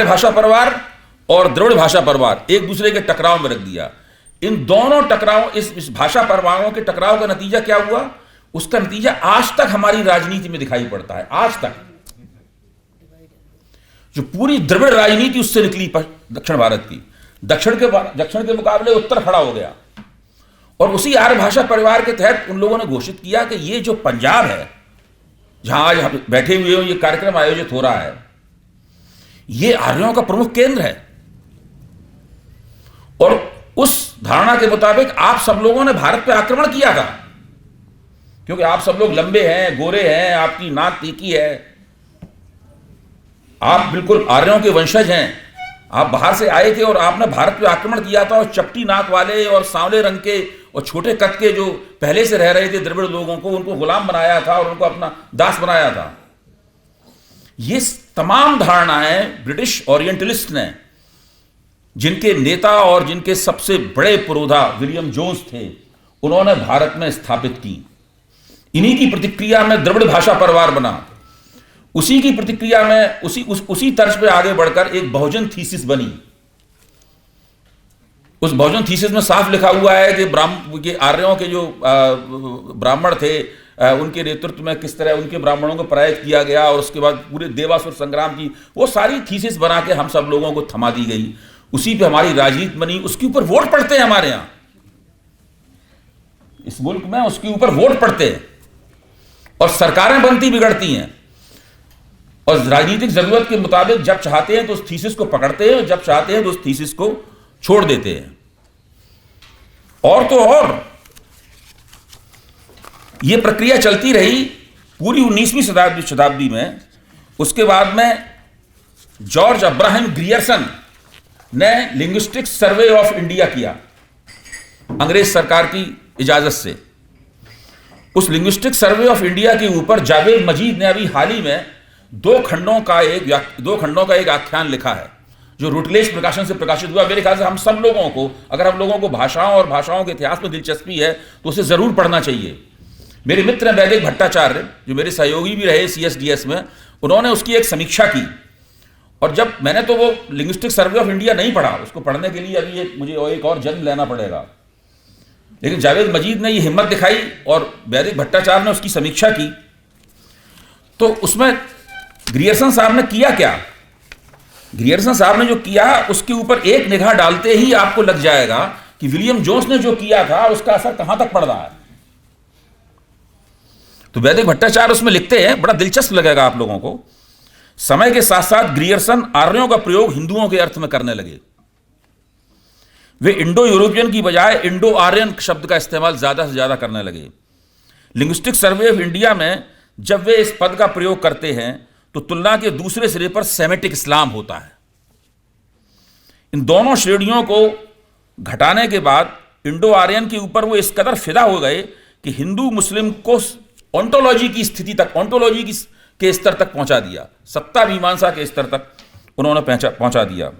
A: भाषा परिवार और द्रविड़ भाषा परिवार एक दूसरे के टकराव में रख दिया। इन दोनों टकराव, इस भाषा परवाणुओं के टकराव का नतीजा क्या हुआ? उसका नतीजा आज तक हमारी राजनीति में दिखाई पड़ता है। आज तक जो पूरी द्रविड़ राजनीति उससे निकली दक्षिण भारत की, दक्षिण के मुकाबले उत्तर खड़ा हो गया। और उसी आर्य भाषा परिवार के तहत उन लोगों ने घोषित किया कि ये जो पंजाब है, जहां आज हम बैठे हुए हो, ये कार्यक्रम आयोजित हो रहा है, ये आर्यों का प्रमुख केंद्र है। और उस धारणा के मुताबिक आप सब लोगों ने भारत पे आक्रमण किया था, क्योंकि आप सब लोग लंबे हैं, गोरे हैं, आपकी नाक तीखी है, आप बिल्कुल आर्यों के वंशज हैं, आप बाहर से आए थे और आपने भारत पे आक्रमण किया था। और चपटी नाक वाले और सांवले रंग के और छोटे कद के जो पहले से रह रहे थे द्रविड़ लोगों को, उनको गुलाम बनाया था और उनको अपना दास बनाया था। ये तमाम धारणाएं ब्रिटिश ओरिएंटलिस्ट ने, जिनके नेता और जिनके सबसे बड़े पुरोधा विलियम जोन्स थे, उन्होंने भारत में स्थापित की। इन्हीं की प्रतिक्रिया में द्रविड़ भाषा परिवार बना। उसी की प्रतिक्रिया में उसी तर्ज पे आगे बढ़कर एक बहुजन थीसिस बनी। उस बहुजन थीसिस में साफ लिखा हुआ है कि आर्यों के जो ब्राह्मण थे, उनके नेतृत्व में किस तरह उनके ब्राह्मणों को पराजित किया गया, और उसके बाद पूरे देवासुर संग्राम की वो सारी थीसिस बना के हम सब लोगों को थमा दी गई। उसी पे हमारी राजनीति बनी। उसके ऊपर वोट पड़ते हैं हमारे यहां, इस मुल्क में उसके ऊपर वोट पड़ते हैं और सरकारें बनती बिगड़ती हैं। और राजनीतिक जरूरत के मुताबिक जब चाहते हैं तो उस थीसिस को पकड़ते हैं, और जब चाहते हैं तो उस थीसिस को छोड़ देते हैं। और तो और यह प्रक्रिया चलती रही पूरी 19वीं शताब्दी में। उसके बाद में जॉर्ज अब्राहम ग्रियर्सन ने लिंग्विस्टिक सर्वे ऑफ इंडिया किया, अंग्रेज सरकार की इजाजत से। उस लिंग्विस्टिक सर्वे ऑफ इंडिया के ऊपर जावेद मजीद ने अभी हाल ही में दो खंडों का एक आख्यान लिखा है, जो रुटलेज प्रकाशन से प्रकाशित हुआ। मेरे ख्याल से हम सब लोगों को, अगर हम लोगों को भाषाओं और भाषाओं के इतिहास में दिलचस्पी है, तो उसे जरूर पढ़ना चाहिए। मेरे मित्र हैं वैदिक भट्टाचार्य, जो मेरे सहयोगी भी रहे CSDS में, उन्होंने उसकी एक समीक्षा की। और जब मैंने तो वो लिंग्विस्टिक सर्वे ऑफ इंडिया नहीं पढ़ा, उसको पढ़ने के लिए अभी मुझे एक और जन्म लेना पड़ेगा, लेकिन जावेद मजीद ने ये हिम्मत दिखाई और वैदिक भट्टाचार्य ने उसकी समीक्षा की। तो उसमें ग्रियर्सन साहब ने किया क्या? ग्रियर्सन साहब ने जो किया, उसके ऊपर एक निगाह डालते ही आपको लग जाएगा कि विलियम जोन्स ने जो किया था उसका असर कहां तक पड़ रहा है। तो वैदिक भट्टाचार्य उसमें लिखते हैं, बड़ा दिलचस्प लगेगा आप लोगों को। समय के साथ साथ ग्रियर्सन आर्यों का प्रयोग हिंदुओं के अर्थ में करने लगे। वे इंडो यूरोपियन की बजाय इंडो आर्यन शब्द का इस्तेमाल ज्यादा से ज्यादा करने लगे। लिंग्विस्टिक सर्वे ऑफ इंडिया में जब वे इस पद का प्रयोग करते हैं तो तुलना के दूसरे सिरे पर सेमेटिक इस्लाम होता है। इन दोनों श्रेणियों को घटाने के बाद इंडो आर्यन के ऊपर वो इस कदर फिदा हो गए कि हिंदू मुस्लिम को ऑन्टोलॉजी की स्थिति तक, ऑन्टोलॉजी के स्तर तक पहुंचा दिया, सत्ता मीमांसा के स्तर तक उन्होंने पहुंचा दिया।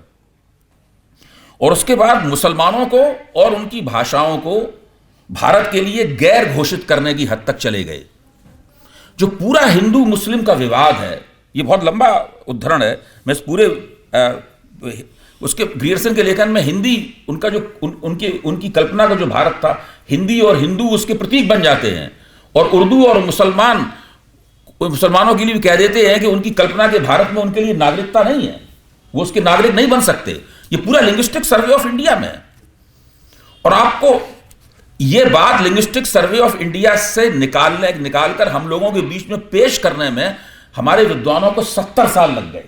A: और उसके बाद मुसलमानों को और उनकी भाषाओं को भारत के लिए गैर घोषित करने की हद तक चले गए। जो पूरा हिंदू मुस्लिम का विवाद है, ये बहुत लंबा उद्धरण है, मैं इस पूरे उसके ग्रियर्सन के लेखन में हिंदी, उनका जो उनकी कल्पना का जो भारत था, हिंदी और हिंदू उसके प्रतीक बन जाते हैं। और उर्दू और मुसलमानों के लिए भी कह देते हैं कि उनकी कल्पना के भारत में उनके लिए नागरिकता नहीं है, वो उसके नागरिक नहीं बन सकते। ये पूरा लिंग्विस्टिक सर्वे ऑफ इंडिया में। और आपको ये बात लिंग्विस्टिक सर्वे ऑफ इंडिया से निकालकर हम लोगों के बीच में पेश करने में हमारे विद्वानों को 70 साल लग गए।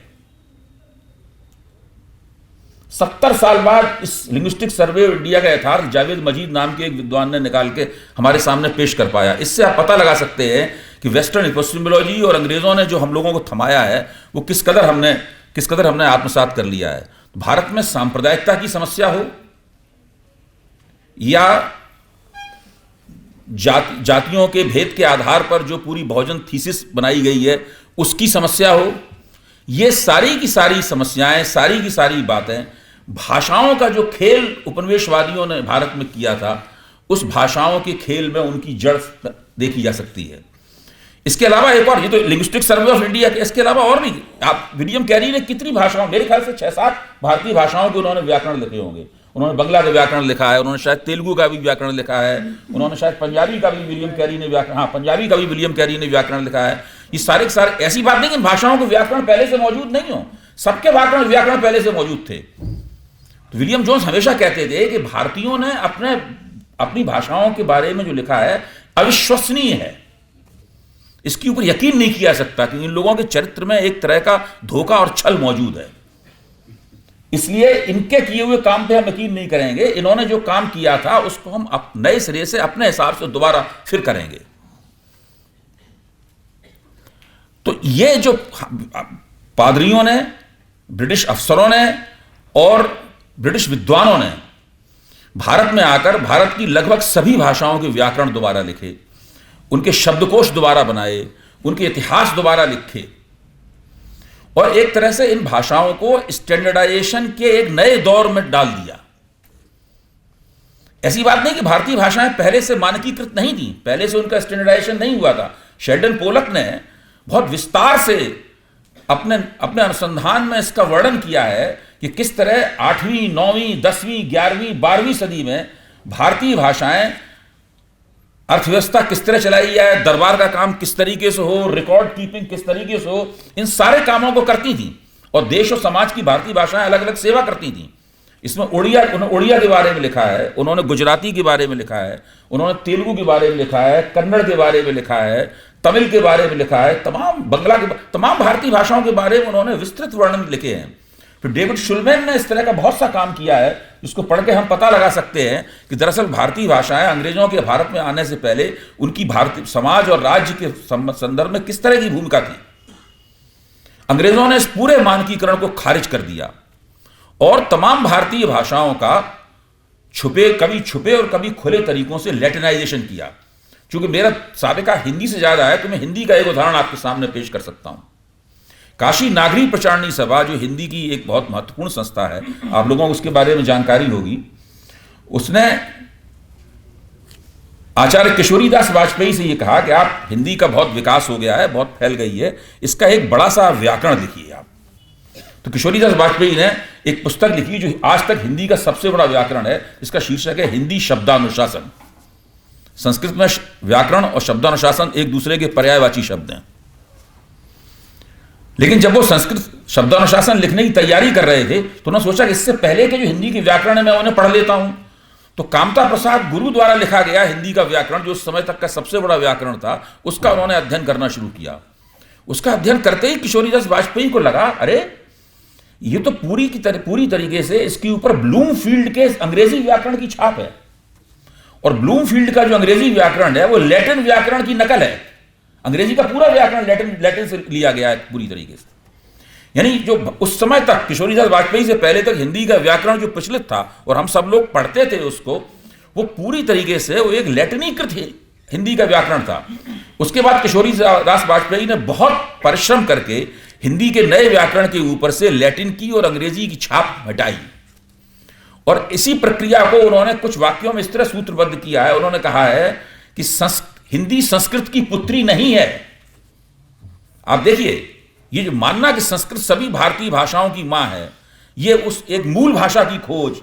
A: 70 साल बाद इस लिंग्विस्टिक सर्वे ऑफ इंडिया का यथार्थ जावेद मजीद नाम के एक विद्वान ने निकाल के हमारे सामने पेश कर पाया। इससे आप पता लगा सकते हैं कि वेस्टर्न एपिस्टेमोलॉजी और अंग्रेजों ने जो हम लोगों को थमाया है, वो किस कदर हमने आत्मसात कर लिया है। तो भारत में सांप्रदायिकता की समस्या हो या जातियों के भेद के आधार पर जो पूरी बहुजन थीसिस बनाई गई है उसकी समस्या हो, ये सारी की सारी समस्याएं, सारी की सारी बातें, भाषाओं का जो खेल उपनिवेशवादियों ने भारत में किया था, उस भाषाओं के खेल में उनकी जड़ देखी जा सकती है। इसके अलावा एक और, ये तो लिंग्विस्टिक सर्वे ऑफ इंडिया के, इसके अलावा और भी आप विलियम कैरी ने कितनी भाषाओं, मेरे ख्याल से 6-7 भारतीय भाषाओं के उन्होंने व्याकरण लिखे होंगे, उन्होंने बंगला का व्याकरण लिखा है, उन्होंने शायद तेलुगु का भी व्याकरण लिखा है, उन्होंने शायद पंजाबी का भी विलियम कैरी ने व्याकरण, हाँ पंजाबी का भी विलियम कैरी ने व्याकरण लिखा है। ये सारे के सारे, ऐसी बात नहीं कि भाषाओं के व्याकरण पहले से मौजूद नहीं हो, सबके व्याकरण पहले से मौजूद थे। तो विलियम जोन्स हमेशा कहते थे कि भारतीयों ने अपनी भाषाओं के बारे में जो लिखा है अविश्वसनीय है, इसके ऊपर यकीन नहीं किया सकता, क्योंकि इन लोगों के चरित्र में एक तरह का धोखा और छल मौजूद है, इसलिए इनके किए हुए काम पे हम यकीन नहीं करेंगे। इन्होंने जो काम किया था उसको हम नए सिरे से अपने हिसाब से दोबारा फिर करेंगे। तो ये जो पादरियों ने, ब्रिटिश अफसरों ने और ब्रिटिश विद्वानों ने भारत में आकर भारत की लगभग सभी भाषाओं के व्याकरण दोबारा लिखे, उनके शब्दकोश दोबारा बनाए, उनके इतिहास दोबारा लिखे, और एक तरह से इन भाषाओं को स्टैंडर्डाइजेशन के एक नए दौर में डाल दिया। ऐसी बात नहीं कि भारतीय भाषाएं पहले से मानकीकृत नहीं थी, पहले से उनका स्टैंडर्डाइजेशन नहीं हुआ था। शेल्डन पोलक ने बहुत विस्तार से अपने अनुसंधान में इसका वर्णन किया है कि किस तरह 8वीं, 9वीं, 10वीं, 11वीं, 12वीं सदी में भारतीय भाषाएं अर्थव्यवस्था किस तरह चलाई जाए, दरबार का काम किस तरीके से हो, रिकॉर्ड कीपिंग किस तरीके से हो, इन सारे कामों को करती थी, और देश और समाज की भारतीय भाषाएं अलग अलग सेवा करती थी। इसमें उड़िया के बारे में लिखा है, उन्होंने गुजराती के बारे में लिखा है, उन्होंने तेलुगु के बारे में लिखा है, कन्नड़ के बारे में लिखा है, तमिल के बारे में लिखा है, तमाम भारतीय भाषाओं के बारे में उन्होंने विस्तृत वर्णन लिखे हैं। फिर डेविड शुलमैन ने इस तरह का बहुत सा काम किया है, जिसको पढ़ के हम पता लगा सकते हैं कि दरअसल भारतीय भाषाएं अंग्रेजों के भारत में आने से पहले उनकी भारतीय समाज और राज्य के संदर्भ में किस तरह की भूमिका थी। अंग्रेजों ने इस पूरे मानकीकरण को खारिज कर दिया और तमाम भारतीय भाषाओं का कभी छुपे और कभी खुले तरीकों से लैटिनाइजेशन किया। चूंकि मेरा साबिका हिंदी से ज्यादा है तो मैं हिंदी का एक उदाहरण आपके सामने पेश कर सकता हूं। काशी नागरी प्रचारणी सभा, जो हिंदी की एक बहुत महत्वपूर्ण संस्था है, आप लोगों को उसके बारे में जानकारी होगी, उसने आचार्य किशोरीदास वाजपेयी से यह कहा कि आप हिंदी का बहुत विकास हो गया है, बहुत फैल गई है, इसका एक बड़ा सा व्याकरण लिखिए आप। तो किशोरीदास वाजपेयी ने एक पुस्तक लिखी जो आज तक हिंदी का सबसे बड़ा व्याकरण है, इसका शीर्षक है हिंदी शब्दानुशासन। संस्कृत में व्याकरण और शब्दानुशासन एक दूसरे के पर्यायवाची शब्द हैं, लेकिन जब वो संस्कृत शब्दानुशासन लिखने की तैयारी कर रहे थे तो उन्होंने सोचा कि इससे पहले के जो हिंदी के व्याकरण है मैं उन्हें पढ़ लेता हूं। तो कामता प्रसाद गुरु द्वारा लिखा गया हिंदी का व्याकरण, जो उस समय तक का सबसे बड़ा व्याकरण था, उसका उन्होंने अध्ययन करना शुरू किया। उसका अध्ययन करते ही किशोरीदास वाजपेयी को लगा, अरे ये तो पूरी तरीके से इसके ऊपर ब्लूमफील्ड के अंग्रेजी व्याकरण की छाप है, और ब्लूमफील्ड का जो अंग्रेजी व्याकरण है वो लैटिन व्याकरण की नकल है। अंग्रेजी का पूरा व्याकरण लैटिन से लिया गया है पूरी तरीके से। यानी जो उस समय तक किशोरीदास वाजपेयी से पहले तक हिंदी का व्याकरण जो प्रचलित था और हम सब लोग पढ़ते थे उसको, वो पूरी तरीके से वो एक लैटिनीकृत हिंदी का व्याकरण था। उसके बाद किशोरीदास वाजपेयी ने बहुत परिश्रम करके हिंदी के नए व्याकरण के ऊपर से लैटिन की और अंग्रेजी की छाप हटाई, और इसी प्रक्रिया को उन्होंने कुछ वाक्यों में इस तरह सूत्रबद्ध किया है। उन्होंने कहा है कि हिंदी संस्कृत की पुत्री नहीं है। आप देखिए, ये जो मानना कि संस्कृत सभी भारतीय भाषाओं की मां है, ये उस एक मूल भाषा की खोज,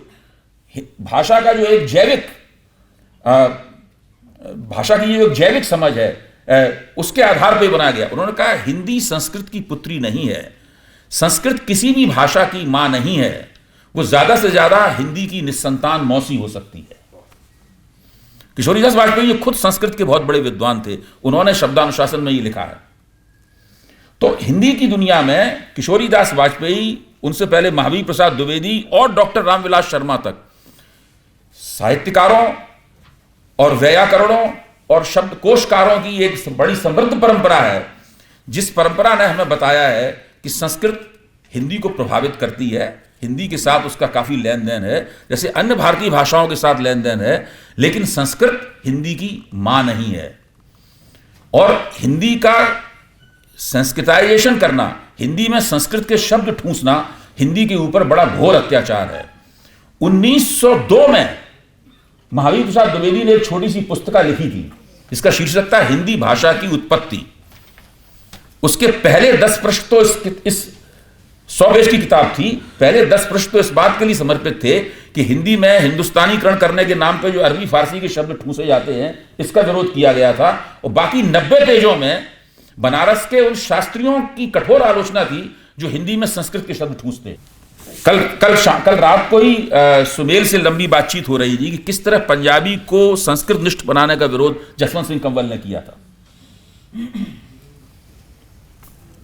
A: भाषा का जो एक जैविक भाषा की जो एक जैविक समझ है, उसके आधार पर बनाया गया। उन्होंने कहा हिंदी संस्कृत की पुत्री नहीं है, संस्कृत किसी भी भाषा की मां नहीं है, वो ज्यादा से ज्यादा हिंदी की निस्संतान मौसी हो सकती है। किशोरीदास वाजपेयी खुद संस्कृत के बहुत बड़े विद्वान थे, उन्होंने शब्दानुशासन में ये लिखा है। तो हिंदी की दुनिया में किशोरीदास वाजपेयी, उनसे पहले महावीर प्रसाद द्विवेदी और डॉक्टर रामविलास शर्मा तक साहित्यकारों और व्याकरणों और शब्दकोशकारों की एक बड़ी समृद्ध परंपरा है, जिस परंपरा ने हमें बताया है कि संस्कृत हिंदी को प्रभावित करती है, हिंदी के साथ उसका काफी लेन देन है, जैसे अन्य भारतीय भाषाओं के साथ लेन देन है, लेकिन संस्कृत हिंदी की मां नहीं है। और हिंदी का संस्कृताइजेशन करना, हिंदी में संस्कृत के शब्द ठूंसना हिंदी के ऊपर बड़ा घोर अत्याचार है। 1902 में महावीर प्रसाद द्विवेदी ने एक छोटी सी पुस्तिका लिखी थी, इसका शीर्षक था हिंदी भाषा की उत्पत्ति। उसके पहले 10 पृष्ठ तो इस 100 पेज की किताब थी, पहले 10 पृष्ठ तो इस बात के लिए समर्पित थे कि हिंदी में हिंदुस्तानीकरण करने के नाम पे जो अरबी फारसी के शब्द ठूसे जाते हैं, इसका विरोध किया गया था। और बाकी 90 पेजों में बनारस के उन शास्त्रियों की कठोर आलोचना थी जो हिंदी में संस्कृत के शब्द ठूसते। कल रात को ही सुमेल से लंबी बातचीत हो रही थी कि किस तरह पंजाबी को संस्कृत निष्ठ बनाने का विरोध जसवंत सिंह कंवल ने किया था।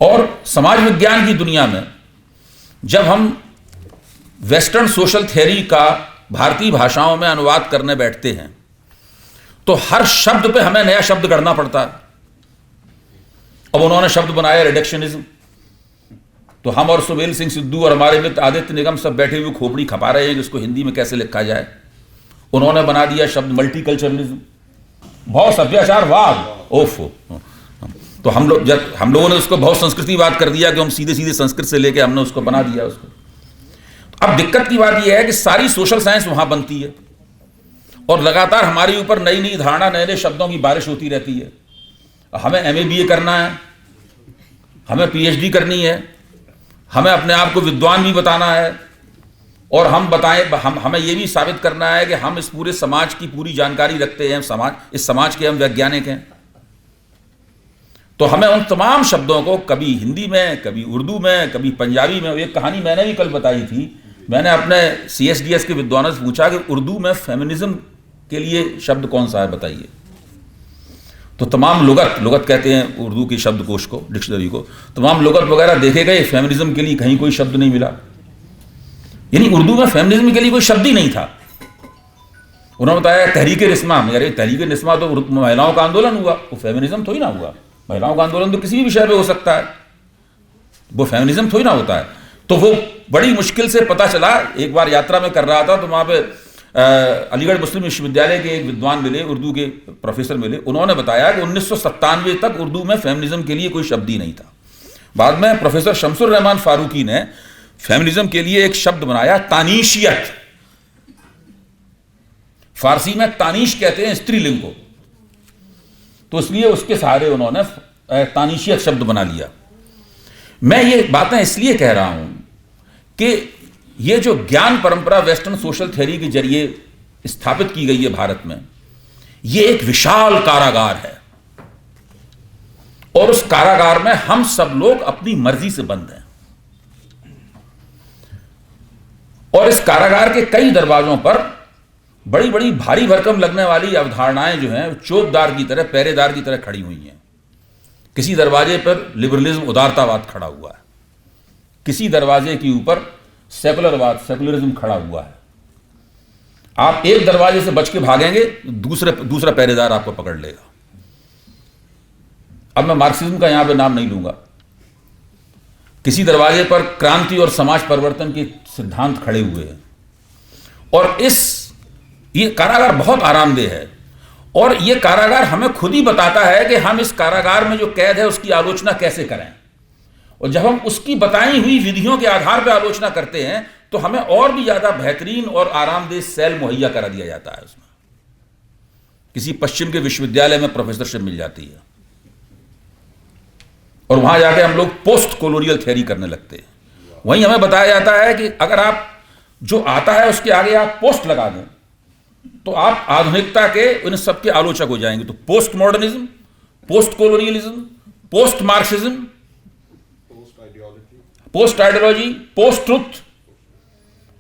A: और समाज विज्ञान की दुनिया में जब हम वेस्टर्न सोशल थ्योरी का भारतीय भाषाओं में अनुवाद करने बैठते हैं तो हर शब्द पे हमें नया शब्द गढ़ना पड़ता है। अब उन्होंने शब्द बनाया रिडक्शनिज्म, तो हम और सुमेल सिंह सिद्धू और हमारे मित्र आदित्य निगम सब बैठे हुए खोपड़ी खपा रहे हैं कि इसको हिंदी में कैसे लिखा जाए। उन्होंने बना दिया शब्द मल्टीकल्चरलिज्म, भाव सभ्याचारवाद, ओफो। तो हम लोगों ने उसको भाव संस्कृतिवाद कर दिया कि हम सीधे सीधे संस्कृत से लेके हमने उसको बना दिया उसको। तो अब दिक्कत की बात यह है कि सारी सोशल साइंस वहां बनती है और लगातार हमारे ऊपर नई नई धारणा, नए नए शब्दों की बारिश होती रहती है। हमें MA BA करना है, हमें PhD करनी है, हमें अपने आप को विद्वान भी बताना है और हमें यह भी साबित करना है कि हम इस पूरे समाज की पूरी जानकारी रखते हैं, इस समाज के हम वैज्ञानिक हैं। तो हमें उन तमाम शब्दों को कभी हिंदी में, कभी उर्दू में, कभी पंजाबी में। एक कहानी मैंने भी कल बताई थी, मैंने अपने CSDS के विद्वानों से पूछा कि उर्दू में फेमिनिज्म के लिए शब्द कौन सा है बताइए। तो तमाम लुगत कहते हैं उर्दू के शब्दकोश को, डिक्शनरी को, तमाम लुगत वगैरह देखे गए, फेमिनिज्म के लिए कहीं कोई शब्द नहीं मिला। यानी उर्दू में फेमिनिज्म के लिए कोई शब्द ही नहीं था। उन्होंने बताया तहरीक रिस्मा में, अरे तहरीक रिस्मा तो महिलाओं का आंदोलन हुआ, वो फेमिनिज्म थोड़ी ना हुआ। महिलाओं का आंदोलन तो किसी भी विषय पे हो सकता है, वो फेमिनिज्म थोड़ी ना होता है। तो वो बड़ी मुश्किल से पता चला। एक बार यात्रा में कर रहा था तो वहां पे अलीगढ़ मुस्लिम विश्वविद्यालय के एक विद्वान मिले, उर्दू के प्रोफेसर मिले। उन्होंने बताया कि 1997 तक उर्दू में फेमिनिज्म के लिए कोई शब्द ही नहीं था। बाद में प्रोफेसर शमसुर रहमान फारूकी ने फेमिनिज्म के लिए एक शब्द बनाया, तानीशियत। फारसी में तानीश कहते हैं स्त्रीलिंग को, तो इसलिए उसके सहारे उन्होंने तानीशियत शब्द बना लिया। मैं ये बातें इसलिए कह रहा हूं कि ये जो ज्ञान परंपरा वेस्टर्न सोशल थ्योरी के जरिए स्थापित की गई है भारत में, ये एक विशाल कारागार है और उस कारागार में हम सब लोग अपनी मर्जी से बंद हैं। और इस कारागार के कई दरवाजों पर बड़ी बड़ी भारी भरकम लगने वाली अवधारणाएं जो हैं चौकीदार की तरह, पहरेदार की तरह खड़ी हुई हैं। किसी दरवाजे पर लिबरलिज्म, उदारतावाद खड़ा हुआ है, किसी दरवाजे के ऊपर सेकुलरवाद, सेकुलरिज्म खड़ा हुआ है। आप एक दरवाजे से बच के भागेंगे, दूसरा पहरेदार आपको पकड़ लेगा। अब मैं मार्क्सिज्म का यहां पे नाम नहीं लूंगा। किसी दरवाजे पर क्रांति और समाज परिवर्तन के सिद्धांत खड़े हुए हैं और ये कारागार बहुत आरामदेह है और ये कारागार हमें खुद ही बताता है कि हम इस कारागार में जो कैद है उसकी आलोचना कैसे करें। और जब हम उसकी बताई हुई विधियों के आधार पर आलोचना करते हैं तो हमें और भी ज्यादा बेहतरीन और आरामदेह सेल मुहैया करा दिया जाता है। उसमें किसी पश्चिम के विश्वविद्यालय में प्रोफेसरशिप मिल जाती है और वहां जाके हम लोग पोस्ट कॉलोनियल थ्योरी करने लगते हैं। वहीं हमें बताया जाता है कि अगर आप जो आता है उसके आगे आप पोस्ट लगा दें तो आप आधुनिकता के उन सबके आलोचक हो जाएंगे। तो post modernism, post colonialism, post Marxism, post ideology, post truth,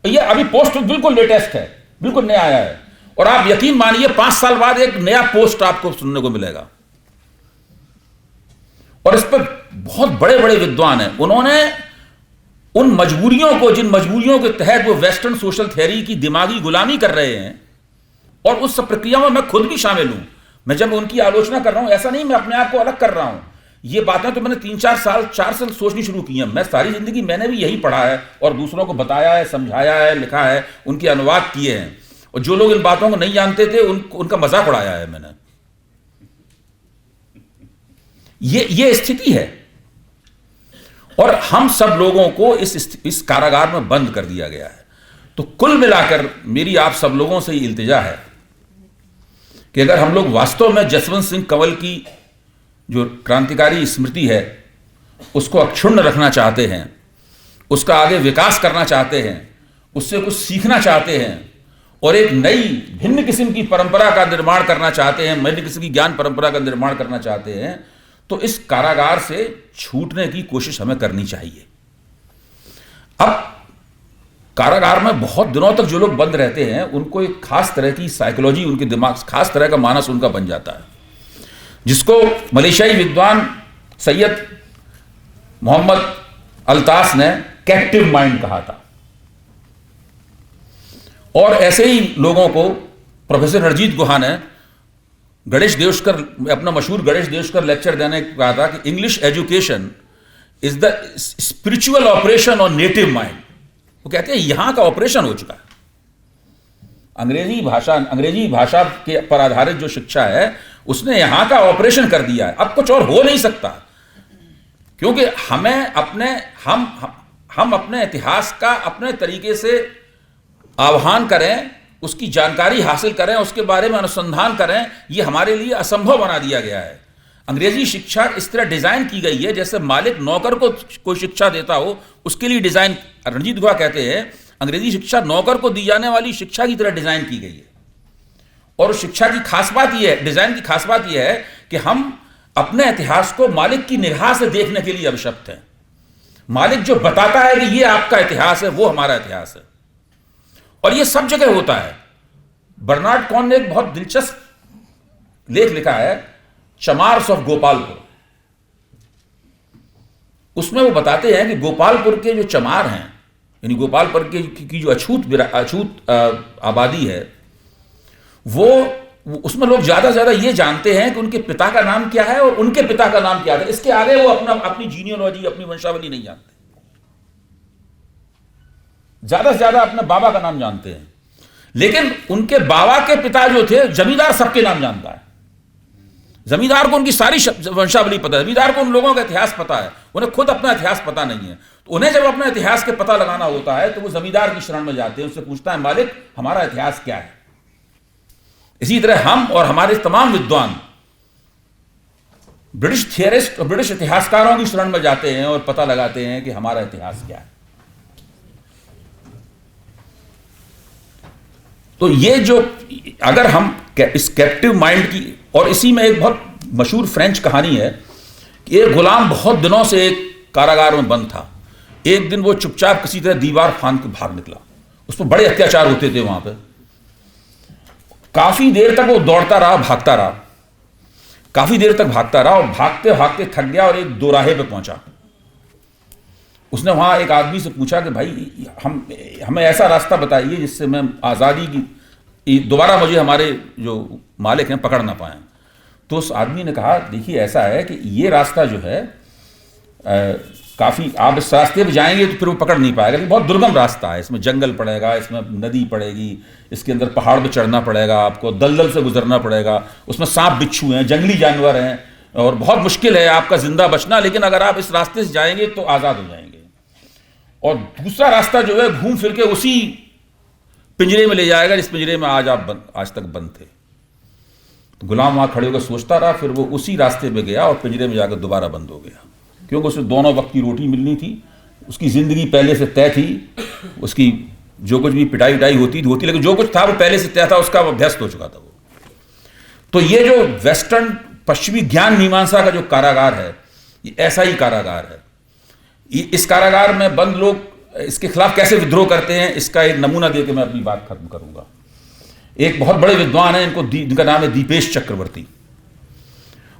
A: ये अभी पोस्ट ट्रुथ बिल्कुल लेटेस्ट है, बिल्कुल नया आया है। और आप यकीन मानिए 5 साल बाद एक नया पोस्ट आपको सुनने को मिलेगा। और इस पर बहुत बड़े बड़े विद्वान हैं, उन्होंने उन मजबूरियों को, जिन मजबूरियों के तहत वो वेस्टर्न सोशल थ्योरी की दिमागी गुलामी कर रहे हैं, और उस सब प्रक्रिया में मैं खुद भी शामिल हूं। मैं जब उनकी आलोचना कर रहा हूं, ऐसा नहीं मैं अपने आप को अलग कर रहा हूं। ये बातें तो मैंने 3-4 साल, 4 साल सोचनी शुरू की हैं। मैं सारी जिंदगी मैंने भी यही पढ़ा है और दूसरों को बताया है, समझाया है, लिखा है, उनके अनुवाद किए हैं। और जो लोग इन बातों को नहीं जानते थे उनका मजाक उड़ाया है मैंने। ये स्थिति है और हम सब लोगों को इस कारागार में बंद कर दिया गया है। तो कुल मिलाकर मेरी आप सब लोगों से इल्तिजा है कि अगर हम लोग वास्तव में जसवंत सिंह कंवल की जो क्रांतिकारी स्मृति है उसको अक्षुण्ण रखना चाहते हैं, उसका आगे विकास करना चाहते हैं उससे कुछ सीखना चाहते हैं और एक नई भिन्न किस्म की परंपरा का निर्माण करना चाहते हैं, भिन्न किस्म की ज्ञान परंपरा का निर्माण करना चाहते हैं, तो इस कारागार से छूटने की कोशिश हमें करनी चाहिए। अब कारागार में बहुत दिनों तक जो लोग बंद रहते हैं उनको एक खास तरह की साइकोलॉजी, उनके दिमाग, खास तरह का मानस उनका बन जाता है, जिसको मलेशियाई विद्वान सैयद मोहम्मद अल्तास ने कैप्टिव माइंड कहा था। और ऐसे ही लोगों को प्रोफेसर रणजीत गुहा ने गणेश देवस्कर, अपना मशहूर गणेश देवस्कर लेक्चर देने कहा था कि English education is the spiritual operation on native mind. वो कहते हैं यहां का ऑपरेशन हो चुका है, अंग्रेजी भाषा के पर आधारित जो शिक्षा है उसने यहां का ऑपरेशन कर दिया है। अब कुछ और हो नहीं सकता, क्योंकि हमें हम अपने इतिहास का अपने तरीके से आह्वान करें, उसकी जानकारी हासिल करें, उसके बारे में अनुसंधान करें, यह हमारे लिए असंभव बना दिया गया है। अंग्रेजी शिक्षा इस तरह डिजाइन की गई है जैसे मालिक नौकर को कोई शिक्षा देता हो, उसके लिए डिजाइन। रणजीत गुहा कहते हैं अंग्रेजी शिक्षा नौकर को दी जाने वाली शिक्षा की तरह डिजाइन की गई है। और शिक्षा की खास बात यह है, डिजाइन की खास बात यह है कि हम अपने इतिहास को मालिक की निगाह से देखने के लिए अभिशप्त हैं। मालिक जो बताता है कि यह आपका इतिहास है, वो हमारा इतिहास है, और यह सब जगह होता है। बर्नार्ड कॉन ने एक बहुत दिलचस्प लेख लिखा है, चमार्स ऑफ गोपालपुर। उसमें वो बताते हैं कि गोपालपुर के जो चमार हैं, यानी गोपालपुर की जो अछूत आबादी है, वो उसमें लोग ज्यादा से ज्यादा ये जानते हैं कि उनके पिता का नाम क्या है और उनके पिता का नाम क्या है। इसके आगे वो अपनी जीनियोलॉजी, अपनी वंशावली नहीं जानते। ज्यादा से ज्यादा अपने बाबा का नाम जानते हैं, लेकिन उनके बाबा के पिता जो थे जमींदार, सबके नाम जानता है। जमींदार को उनकी सारी वंशावली पता है, जमींदार को उन लोगों का इतिहास पता है, उन्हें खुद अपना इतिहास पता नहीं है। तो उन्हें जब अपने इतिहास के पता लगाना होता है तो वो जमींदार की शरण में जाते हैं, उससे पूछता है मालिक हमारा इतिहास क्या है। इसी तरह हम और हमारे तमाम विद्वान ब्रिटिश थियरिस्ट और ब्रिटिश इतिहासकारों की शरण में जाते हैं और पता लगाते हैं कि हमारा इतिहास क्या है। तो ये जो, अगर हम इस कैप्टिव माइंड की, और इसी में एक बहुत मशहूर फ्रेंच कहानी है कि एक गुलाम बहुत दिनों से एक कारागार में बंद था। एक दिन वो चुपचाप किसी तरह दीवार फांद के भाग निकला। उस पर बड़े अत्याचार होते थे वहां पे। काफी देर तक वो दौड़ता रहा, भागता रहा, काफी देर तक भागता रहा, और भागते भागते थक गया और एक दोराहे पे पहुंचा। उसने वहां एक आदमी से पूछा कि भाई हमें ऐसा रास्ता बताइए जिससे मैं आज़ादी की दोबारा मुझे हमारे जो मालिक हैं पकड़ ना पाएं। तो उस आदमी ने कहा देखिए ऐसा है कि ये रास्ता जो है काफ़ी, आप इस रास्ते पे जाएंगे तो फिर वो पकड़ नहीं पाएगा, बहुत दुर्गम रास्ता है, इसमें जंगल पड़ेगा, इसमें नदी पड़ेगी, इसके अंदर पहाड़ पे चढ़ना पड़ेगा, आपको दलदल से गुजरना पड़ेगा, उसमें सांप बिच्छू हैं, जंगली जानवर हैं, और बहुत मुश्किल है आपका जिंदा बचना, लेकिन अगर आप इस रास्ते से जाएंगे तो आज़ाद हो जाएंगे। और दूसरा रास्ता जो है घूम फिर के उसी पिंजरे में ले जाएगा जिस पिंजरे में आज तक बंद थे। तो गुलाम वहां खड़े होकर सोचता रहा, फिर वो उसी रास्ते में गया और पिंजरे में जाकर दोबारा बंद हो गया, क्योंकि उसे दोनों वक्त की रोटी मिलनी थी, उसकी जिंदगी पहले से तय थी, उसकी जो कुछ भी पिटाई उटाई होती थी, लेकिन जो कुछ था वो पहले से तय था, उसका वो अभ्यस्त हो चुका था वो। तो ये जो वेस्टर्न पश्चिमी ज्ञान मीमांसा का जो कारागार है, ये ऐसा ही कारागार है। इस कारागार में बंद लोग इसके खिलाफ कैसे विद्रोह करते हैं, इसका एक नमूना देकर मैं अपनी बात खत्म करूंगा। एक बहुत बड़े विद्वान हैं, इनका नाम है दीपेश चक्रवर्ती।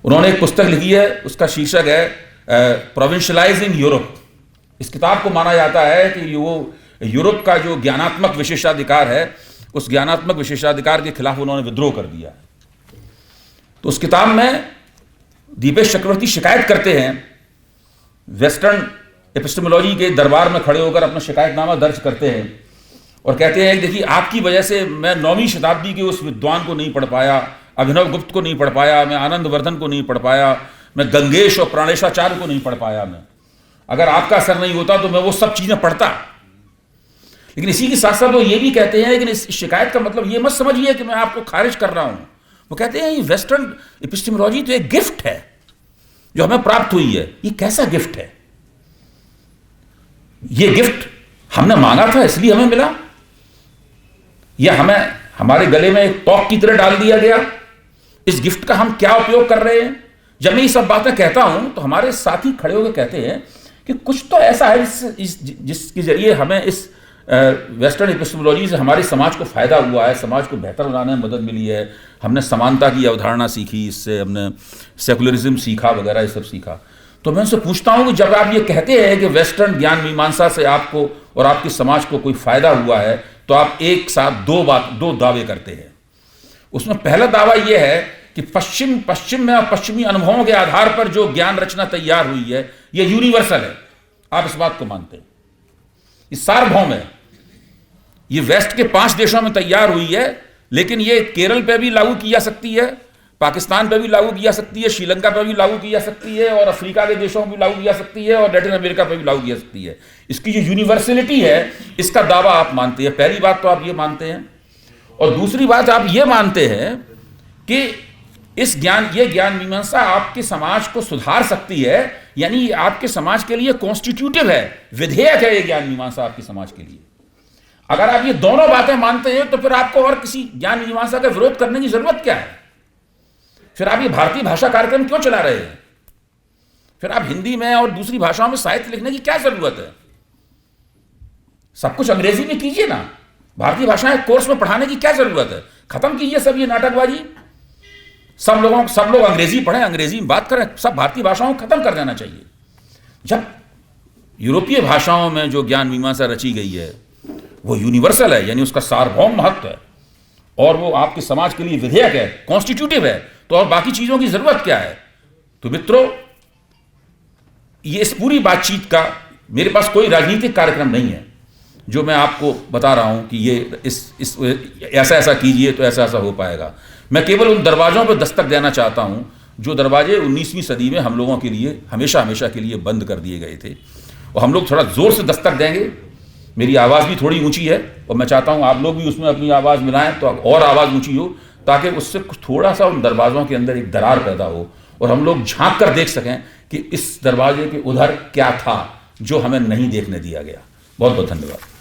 A: उन्होंने एक पुस्तक लिखी है, उसका शीर्षक है प्रोविंशियलाइजिंग यूरोप। इस किताब को माना जाता है कि वो यूरोप का जो ज्ञानात्मक विशेषाधिकार है, उस ज्ञानात्मक विशेषाधिकार के खिलाफ उन्होंने विद्रोह कर दिया। तो उस किताब में दीपेश चक्रवर्ती शिकायत करते हैं, वेस्टर्न एपिस्टेमोलॉजी के दरबार में खड़े होकर अपना शिकायतनामा दर्ज करते हैं और कहते हैं कि देखिए आपकी वजह से मैं 9वीं शताब्दी के उस विद्वान को नहीं पढ़ पाया, अभिनव गुप्त को नहीं पढ़ पाया, मैं आनंद वर्धन को नहीं पढ़ पाया, मैं गंगेश और प्राणेशाचार्य को नहीं पढ़ पाया। मैं अगर आपका असर नहीं होता तो मैं वो सब चीजें पढ़ता। लेकिन इसी के साथ साथ वो ये भी कहते हैं, लेकिन इस शिकायत का मतलब ये मत समझिए कि मैं आपको खारिज कर रहा हूं। वो कहते हैं ये वेस्टर्न एपिस्टेमोलॉजी तो एक गिफ्ट है जो हमें प्राप्त हुई है। ये कैसा गिफ्ट है? ये गिफ्ट हमने मांगा था इसलिए हमें मिला, या हमें हमारे गले में एक तोक की तरह डाल दिया गया? इस गिफ्ट का हम क्या उपयोग कर रहे हैं? जब मैं ये सब बातें कहता हूं तो हमारे साथी खड़े होकर कहते हैं कि कुछ तो ऐसा है जिसके जरिए हमें इस वेस्टर्न एपिस्टेमोलॉजी से हमारे समाज को फायदा हुआ है, समाज को बेहतर बनाने में मदद मिली है, हमने समानता की अवधारणा सीखी, इससे हमने सेकुलरिज्म सीखा वगैरह, ये सब सीखा। तो मैं उनसे पूछता हूं कि जब आप ये कहते हैं कि वेस्टर्न ज्ञान मीमांसा से आपको और आपके समाज को कोई फायदा हुआ है, तो आप एक साथ दो दावे करते हैं। उसमें पहला दावा यह है कि पश्चिम में और पश्चिमी अनुभवों के आधार पर जो ज्ञान रचना तैयार हुई है यह यूनिवर्सल है। आप इस बात को मानते हैं, ये सार्वभौम है, ये वेस्ट के 5 देशों में तैयार हुई है, लेकिन ये केरल पे भी लागू की जा सकती है, पाकिस्तान पे भी लागू की जा सकती है, श्रीलंका पे भी लागू की जा सकती है, और अफ्रीका के देशों में भी लागू की जा सकती है, और लैटिन अमेरिका पे भी लागू की जा सकती है। इसकी जो यूनिवर्सलिटी है इसका दावा आप मानते हैं। पहली बात तो आप ये मानते हैं, और दूसरी बात आप ये मानते हैं कि ये ज्ञान मीमांसा आपके समाज को सुधार सकती है, यानी आपके समाज के लिए कॉन्स्टिट्यूटिव है, विधेयक है ये ज्ञान मीमांसा आपके समाज के लिए। अगर आप ये दोनों बातें मानते हैं तो फिर आपको और किसी ज्ञान मीमांसा का विरोध करने की जरूरत क्या है? फिर आप ये भारतीय भाषा कार्यक्रम क्यों चला रहे हैं? फिर आप हिंदी में और दूसरी भाषाओं में साहित्य लिखने की क्या जरूरत है? सब कुछ अंग्रेजी में कीजिए ना, भारतीय भाषाएं कोर्स में पढ़ाने की क्या जरूरत है? खत्म कीजिए सब ये नाटकबाजी। सब लोग अंग्रेजी पढ़ें, अंग्रेजी में बात करें, सब भारतीय भाषाओं को खत्म कर देना चाहिए। जब यूरोपीय भाषाओं में जो ज्ञान मीमांसा रची गई है वो यूनिवर्सल है, यानी उसका सार्वभौम महत्व है, और वो आपके समाज के लिए विधेयक है, कॉन्स्टिट्यूटिव है, तो और बाकी चीजों की जरूरत क्या है? तो मित्रों, ये इस पूरी बातचीत का मेरे पास कोई राजनीतिक कार्यक्रम नहीं है जो मैं आपको बता रहा हूं कि ये ऐसा कीजिए तो ऐसा हो पाएगा। मैं केवल उन दरवाजों पर दस्तक देना चाहता हूं जो दरवाजे 19वीं सदी में हम लोगों के लिए हमेशा के लिए बंद कर दिए गए थे, और हम लोग थोड़ा जोर से दस्तक देंगे। मेरी आवाज़ भी थोड़ी ऊंची है, और मैं चाहता हूं आप लोग भी उसमें अपनी आवाज़ मिलाएं तो और आवाज़ ऊंची हो, ताकि उससे कुछ थोड़ा सा उन दरवाज़ों के अंदर एक दरार पैदा हो, और हम लोग झांक कर देख सकें कि इस दरवाजे के उधर क्या था जो हमें नहीं देखने दिया गया। बहुत बहुत धन्यवाद।